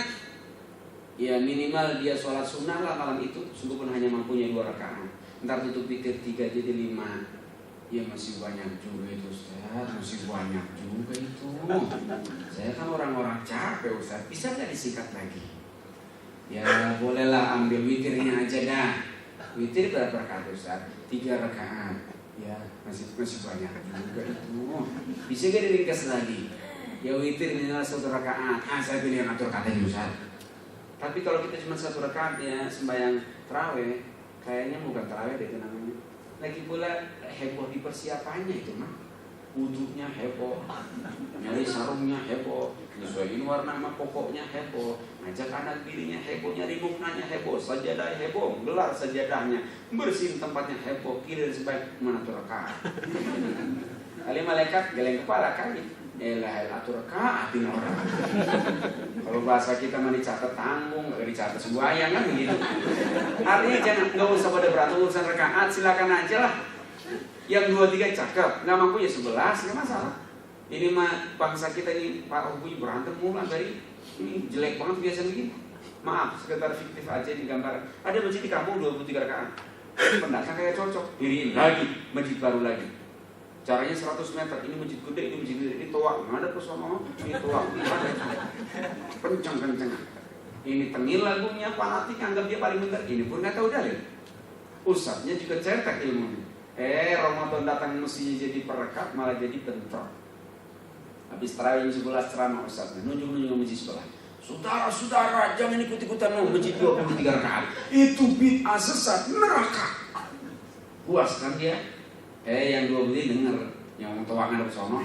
ya minimal dia sholat sunnah lah malam itu. Sungguh pun hanya mampunya 2 rakaat. Ntar tutup pikir 3 jadi 5. Ya masih banyak juga itu Ustaz, masih banyak juga itu. Saya kan orang-orang capek Ustaz, bisa gak disingkat lagi? Ya bolehlah ambil witirnya aja dah. Witir berapa rakaat Ustaz? 3 rakaat. Ya masih banyak juga itu. Bisa gak diringkas lagi? Ya witir minimal 1 rakaat. Saya pilih yang atur kata Ustaz. Tapi kalau kita cuma 1 rakaat ya sembahyang tarawih, kayaknya bukan tarawih deh itu namanya. Lagi pula heboh di persiapannya itu mah. Wudhunya heboh, nyari sarungnya heboh, nyesuaiin warna sama pokoknya heboh, ngajak anak birinya heboh, nyari muknanya heboh, sajadah heboh, gelar sajadahnya, bersihin tempatnya heboh, kira sebaik mana tuh rakaat. Kali malaikat geleng kepala kali. Atur rakaat ini orang. Kalau bahasa kita mah dicatat tanggung, nggak dicatat sembahyang kan begitu. Artinya jangan, nggak usah pada berantem urusan rakaat, silakan aja lah. Yang 2-3 cakep, nggak mampu ya 11, nggak masalah. Ini mah bangsa kita ini Pak Obuy berantem mulu dari ini jelek banget biasa begini. Maaf, sekedar fiktif aja digambar. Ada masjid di kampung 23 rakaat. Pendatang kayak cocok, diriin lagi masjid baru lagi. Caranya 100 meter, ini masjid gede, ini toa, ada pesona, ini toa, ada kencang. Ini tengil lagunya fanatik, anggap dia paling benar. Ini pun nggak tahu dalil. Ustadznya juga cetek ilmunya. Ramadan datang mestinya jadi perekat, malah jadi bentrok. Habis tarawih 11 ceramah ustadznya, nunjuk-nunjuk ke masjid sebelah. Saudara-saudara, jangan ikut-ikutan masjid 23 rakaat. Itu bid'ah sesat, neraka. Puas kan dia? Yang 2 beli denger, yang tuangan ke sono.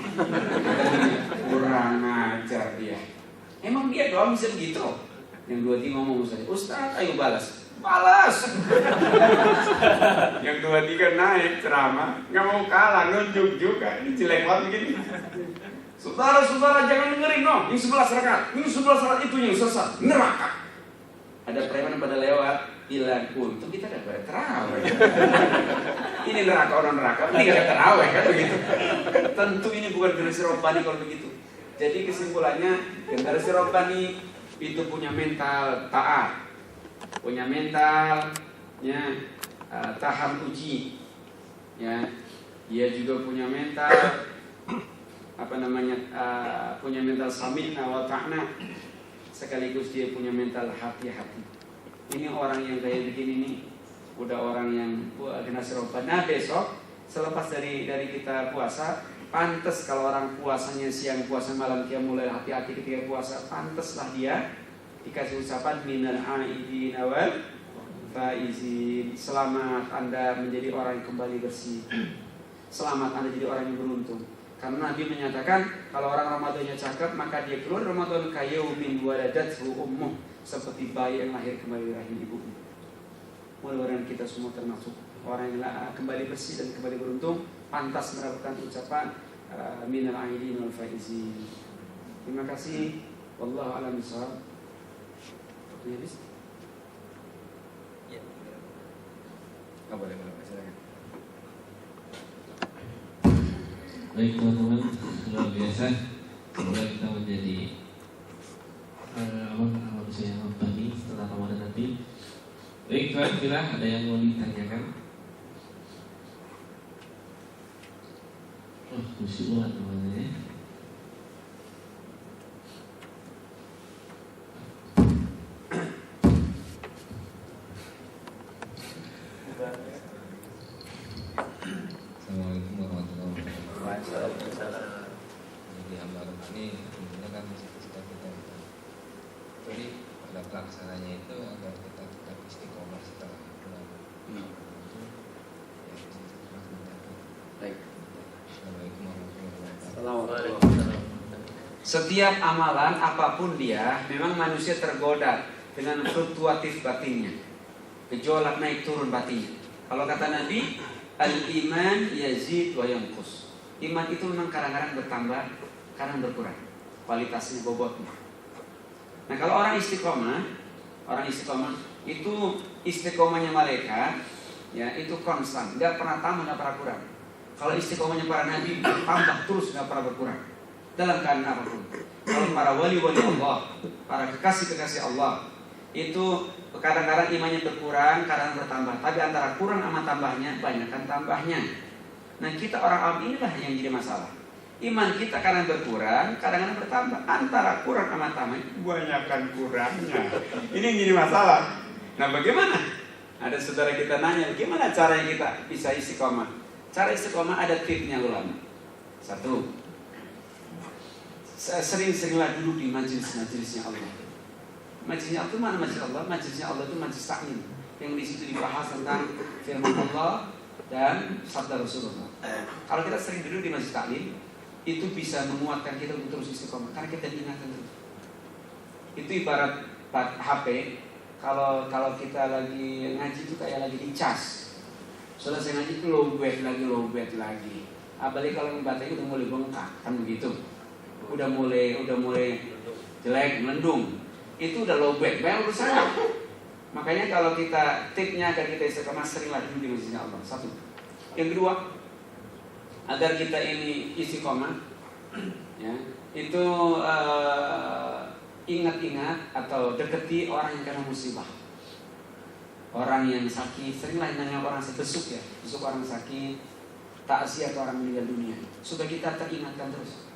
Kurang ajar dia. Emang dia doang bisa begitu? Yang 2 ngomong Ustaz, ayo balas. Yang 2-3 naik ceramah, nggak mau kalah, nunjuk juga. Ini jelek banget begini. Saudara-saudara jangan dengerin Ini 11 rakaat, ini 11 rakaat itu yang sesat, neraka. Ada preman pada lewat, bilang untung kita gak pada terawih. Ini neraka orang neraka, ini gak terawih kan begitu. Tentu ini bukan generasi robbani kalau begitu. Jadi kesimpulannya generasi robbani itu punya mental taat, punya mental tahan uji, ya. Dia juga punya mental punya mental sami'na wa ta'na, sekaligus dia punya mental hati-hati. Ini orang yang kayak begini nih udah orang yang generasi robbani. Nah besok selepas dari kita puasa, pantas kalau orang puasanya siang, puasa malam, dia mulai hati-hati ketika puasa, pantaslah dia dikasih ucapan minal aidin wal faizin. Selamat Anda menjadi orang yang kembali bersih. Selamat Anda jadi orang yang beruntung. Karena Nabi menyatakan kalau orang Ramadannya cakep, maka dia keluar Ramadan kayaumin waladathu ummuh, seperti bayi yang lahir kembali dari rahim ibunya. Mudah-mudahan kita semua termasuk orang yang kembali bersih dan kembali beruntung, pantas mendapatkan ucapan minal aidin wal faizin. Terima kasih. Wallahu a'lam bishawab. Habis? Ya. Boleh, silakan. Baik teman-teman, luar biasa. Semoga kita menjadi manusia yang rabbani setelah Ramadan nanti. Baik, kira ada yang mau ditanyakan? Oh, khusyuk banget namanya ya. Assalamualaikum warahmatullahi wabarakatuh. Waalaikumsalam. Jadi hamba rohani tentunya kan cita-cita kita. Jadi pada pelaksananya itu agar kita tetap istiqomah setelah bulan itu ya istiqomah mencapai. Baik. Assalamualaikum warahmatullahi wabarakatuh. Waalaikumsalam. Setiap amalan apapun dia, memang manusia tergoda dengan fluktuatif batinnya, gejolak naik turun batinnya. Kalau kata Nabi, al-iman yazid wa yanqus. Iman itu memang kadang-kadang bertambah, kadang berkurang kualitasnya, bobotnya. Nah, kalau orang istiqomah itu istiqomahnya malaikat, ya itu konstan, nggak pernah tambah, nggak pernah kurang. Kalau istiqomahnya para nabi bertambah terus, nggak pernah berkurang dalam keadaan apapun. Kalau para wali-wali Allah, para kekasih-kekasih Allah, itu kadang-kadang imannya berkurang, kadang bertambah. Tapi antara kurang sama tambahnya, banyakkan tambahnya. Nah, kita orang awam inilah yang jadi masalah. Iman kita kadang berkurang, kadang-kadang bertambah. Antara kurang sama tambah, banyakkan kurangnya. Ini yang jadi masalah. Nah, bagaimana? Ada saudara kita nanya, bagaimana caranya kita bisa istiqomah? Cara istiqomah ada tipsnya ulama. Satu, sering-seringlah duduk di majelis-majelisnya Allah. Majelisnya Allah itu mana majelis Allah? Majelisnya Allah itu majelis ta'lim, yang di situ dibahas tentang firman Allah dan sabda Rasulullah. Kalau kita sering duduk di majelis ta'lim, itu bisa menguatkan kita untuk terus istiqomah karena kita diingatkan terus. Itu ibarat HP, kalau kita lagi ngaji itu kayak lagi dicas. Selesai ngaji itu low bat lagi. Apalagi kalau baterainya udah mulai bengkak, kan begitu. Udah mulai jelek, melendung. Itu udah low bat, banyak urusannya. Makanya kalau kita tipnya agar kita istiqomah, seringlah duduk di masjidnya Allah. Satu. Yang kedua, agar kita ini istiqomah, ya, itu ingat-ingat atau deketi orang yang kena musibah, orang yang sakit. Seringlah nanya orang besuk orang sakit, takziah atau orang meninggal dunia, supaya kita teringatkan terus.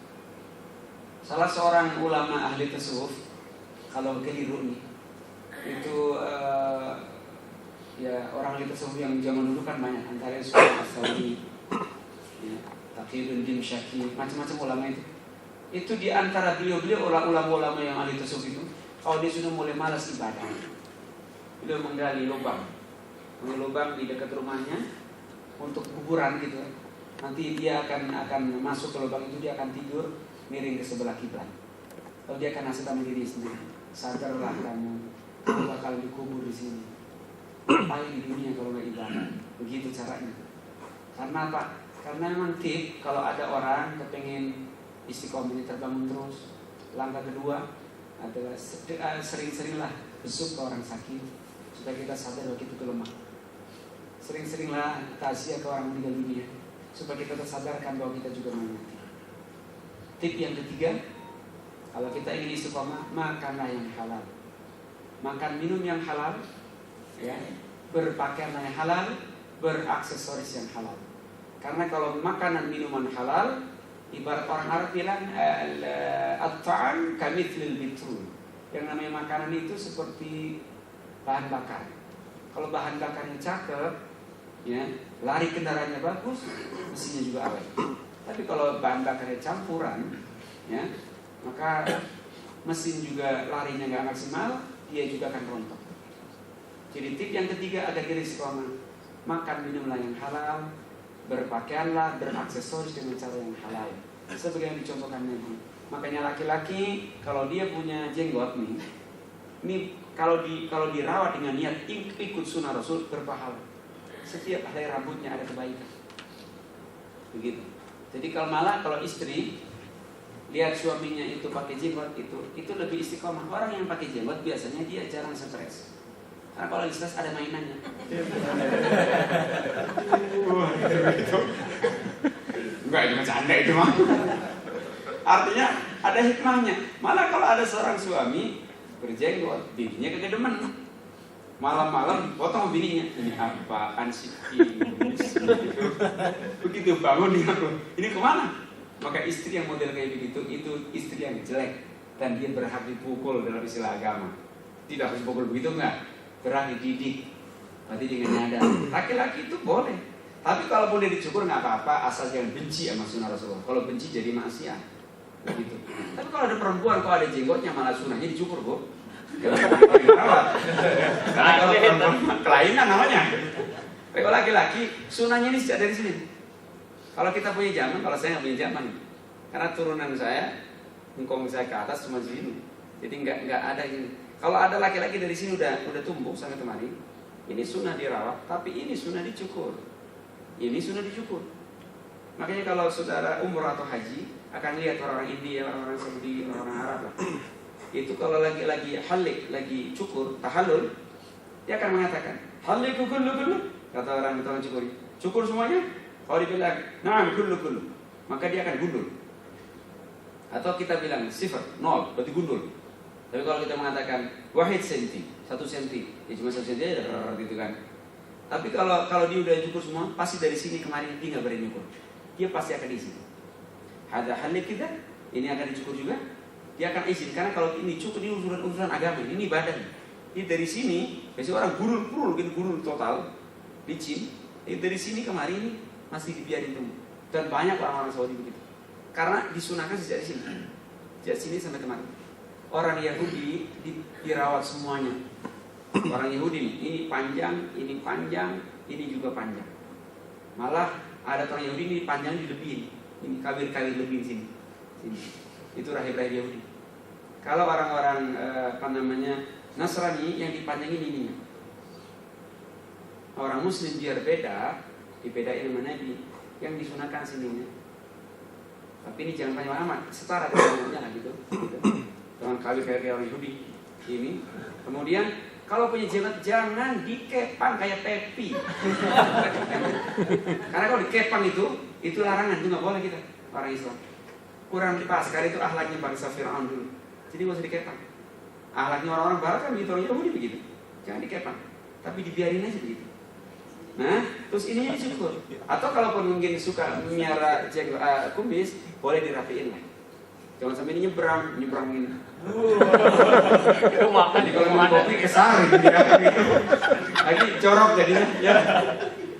Salah seorang ulama ahli tasawuf, kalau keliru nih, itu ya orang ahli tasawuf yang zaman dulu kan banyak, antara Sultan Asawi, ya, Taqiyuddin Dimsyaki, macam-macam ulama itu. Itu di antara beliau ulama-ulama yang ahli tasawuf itu, kalau dia sudah mulai malas ibadah, beliau menggali lubang di dekat rumahnya untuk kuburan gitu. Nanti dia akan masuk ke lubang itu, dia akan tidur miring ke sebelah kiblat. Lalu dia akan nasihat sama diri sendiri, sadarlah kamu bakal dikubur di sini. Ngapain di dunia kalau nggak ibadah? Begitu caranya. Karena apa? Karena memang tip kalau ada orang kepengen istiqomah terbangun terus. Langkah kedua adalah sering-seringlah besuk ke orang sakit supaya kita sadar bahwa kita lemah. Sering-seringlah takziah ke orang meninggal dunia supaya kita tersadarkan bahwa kita juga mau mati. Tip yang ketiga, kalau kita ingin istiqomah, makanlah yang halal, makan minum yang halal, ya, berpakaian yang halal, beraksesoris yang halal. Karena kalau makanan minuman halal, ibarat orang Arab bilang at-ta'am kamithlil bitrul. Yang namanya makanan itu seperti bahan bakar. Kalau bahan bakarnya cakep, ya, lari kendaraannya bagus, mesinnya juga awet. Tapi kalau bahan bakarnya campuran, ya, maka mesin juga larinya nggak maksimal, dia juga akan rontok. Jadi tip yang ketiga ada kiri istiqomah, makan minumlah yang halal, berpakaianlah, beraksesoris dengan cara yang halal. Seperti yang dicontohkan Nabi. Makanya laki-laki kalau dia punya jenggot nih kalau dirawat dengan niat ikut sunnah Rasul berpahala. Setiap helai rambutnya ada kebaikan. Begitu. Jadi kalau istri lihat suaminya itu pakai jenggot itu lebih istiqomah. Orang yang pakai jenggot biasanya dia jarang stres. Karena kalau lagi stres ada mainannya. Enggak, itu canda itu mah. Artinya ada hikmahnya. Malah kalau ada seorang suami berjenggot, bininya kegedeman. Malam-malam potong bininya. Ini apaan sih? Begitu bangun dia tuh. Ini kemana? Maka istri yang model kayak begitu itu istri yang jelek dan dia berhak dipukul dalam istilah agama. Tidak harus pukul begitu enggak? Berhak dididik. Berarti dengan nyadar. Laki-laki itu boleh. Tapi kalaupun dia dicukur nggak apa-apa, asal jangan benci sama sunnah Rasulullah. Kalau benci jadi maksiat, begitu. Tapi kalau ada perempuan, kalau ada jenggotnya malah sunnahnya dicukur, Bu. Kalau perempuan kelainan namanya. Tapi kalau laki-laki, sunnahnya ini sejak dari sini. Kalau kita punya zaman, kalau saya nggak punya zaman, karena turunan saya, engkong saya ke atas cuma sini. Jadi nggak ada ini. Kalau ada laki-laki dari sini udah tumbuh sampai kemari, ini sunnah dirawat, tapi ini sunnah dicukur. Ini sudah dicukur. Makanya kalau saudara umroh atau haji akan lihat orang-orang India, orang-orang Saudi, orang-orang Arab lah. Itu kalau lagi halik, lagi cukur, tahallul, dia akan mengatakan, halik kullu. Kata orang cukur, cukur semuanya. Kalau dibilang, na'am kullu, maka dia akan gundul. Atau kita bilang sifar, 0, berarti gundul. Tapi kalau kita mengatakan wahid senti, 1 senti, ya cuma 1 senti aja gitu kan. Tapi kalau dia udah cukur semua, pasti dari sini kemarin dia nggak berani nyukur. Dia pasti akan izin. Ada halik kita, ini akan dicukur juga. Dia akan izin karena kalau ini cukur ini urusan agama, ini badan. Ini dari sini, biasanya orang gurul total, licin. Ini dari sini kemarin ini masih dibiarin tumbuh. Dan banyak orang-orang Saudi begitu. Karena disunahkan sejak di sini, sejak sini sampai kemarin. Orang Yahudi dirawat semuanya. Orang Yahudi ini panjang, ini juga panjang. Malah ada orang Yahudi ini panjang dilebihin. Ini kabir-kabir lebih sini. Itu rahib-rahib Yahudi. Kalau orang-orang Nasrani yang dipanjangin ininya. Orang Muslim biar beda, dibedain sama Nabi yang disunahkan sininya. Tapi ini jangan panjang amat, setara dengan gitu. Jangan kabir-kabir orang Yahudi. Ini. Kemudian kalau punya jenggot jangan dikepang kayak Pepi. Karena kalau dikepang itu larangan, itu nggak boleh kita orang Islam. Kurang pas, karena itu akhlaknya bangsa Fir'aun dulu. Jadi nggak usah dikepang. Akhlaknya orang-orang Barat kan gitu, orang Yahudi begitu. Jangan dikepang, tapi dibiarin aja begitu. Nah, terus ininya dicukur. Atau kalaupun mungkin suka miara jenggot kumis, boleh dirapiin lah. Jangan sampai ini nyebrangin. Itu makan di kalau mau kopi kesari gitu. Lagi corok jadinya ya.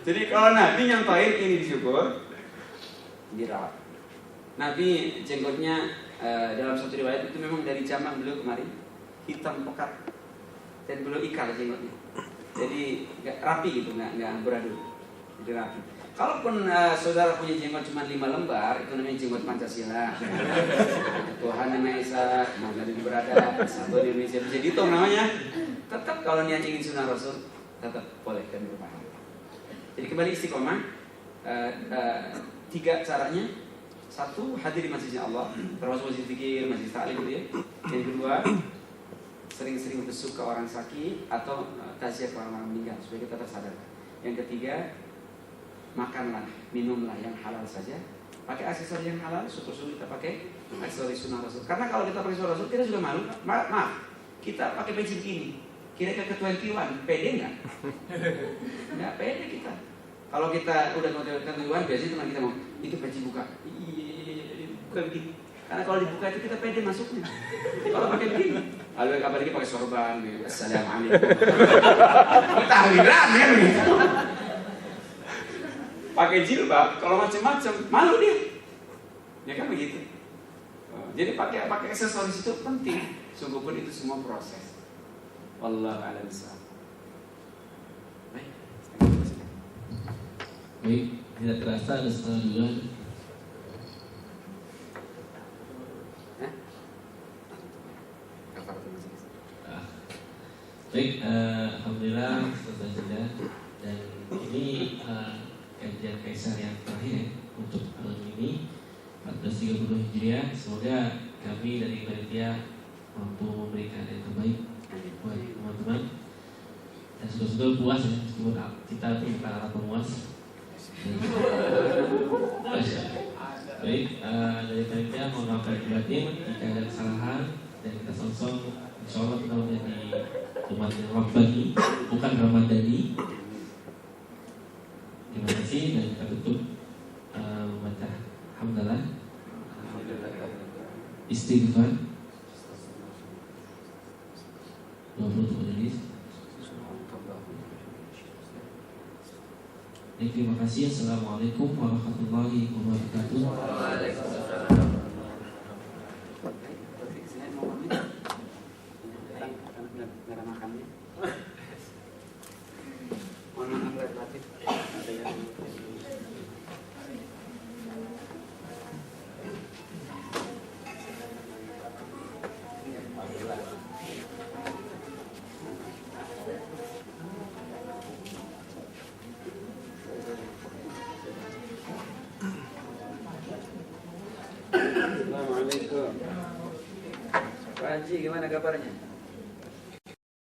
Jadi kalau Nabi nyampain ini disyukur, dirawat. Nabi jenggotnya dalam satu riwayat itu memang dari zaman beliau kemarin hitam pekat dan beliau ikal jenggotnya. Jadi nggak rapi gitu, nggak beradu, jadi rapi. Kalaupun saudara punya jenggot cuma 5 lembar, itu namanya jenggot Pancasila. Tuhan yang Maha Esa, Maha Beradab, satu di Indonesia bisa dihitung namanya. Tetap kalau niat ingin sunnah Rasul, tetap boleh dan berpahala. Jadi kembali istiqomah, 3 caranya. 1, hadir di masjidnya Allah, termasuk masjid zikir, masjid taklim gitu ya. Yang kedua, sering-sering besuk ke orang sakit atau taziah ke orang meninggal supaya kita tersadar. Yang ketiga, makanlah, minumlah yang halal saja. Pakai aksesoris yang halal, syukur-syukur kita pakai aksesoris sunnah Rasul. Karena kalau kita pakai sunnah Rasul, kita juga malu. Maaf, kita pakai peci begini. Kira-kira ke 21, pede nggak? Nggak pede kita. Kalau kita udah mau ke 21, biasanya teman kita mau, itu peci buka. Iya, buka begini. Karena kalau dibuka itu kita pede masuknya. Kalau pakai begini, lalu apalagi pakai sorban, assalamualaikum. Kita aliran ya gitu. Pakai jilbab, kalau macam-macam malu dia, ya kan begitu. Jadi pakai aksesoris itu penting, sungguh pun itu semua proses. Wallahu a'lam bishawab. Baik, tidak terasa ada setengah 2. Baik, alhamdulillah selesai sudah. Dan ini kajian Kaisar yang terakhir untuk malam ini. 1432 Hijriah. Semoga kami dari panitia mampu memberikan yang terbaik buat teman-teman. Dan sudah puas ya, meskipun kita itu bukan alat pemuas. Baik, dari panitia mohon maaf lahir batin jika ada kesalahan dan kita song-song. Insyaallah kita menjadi umat yang Rabbani, bukan Ramadhani. Terima kasih dan kita tutup membaca hamdalah, istighfar 20 majelis. Terima kasih. Assalamualaikum warahmatullahi wabarakatuh. Assalamualaikum. Pak Haji, gimana kabarnya?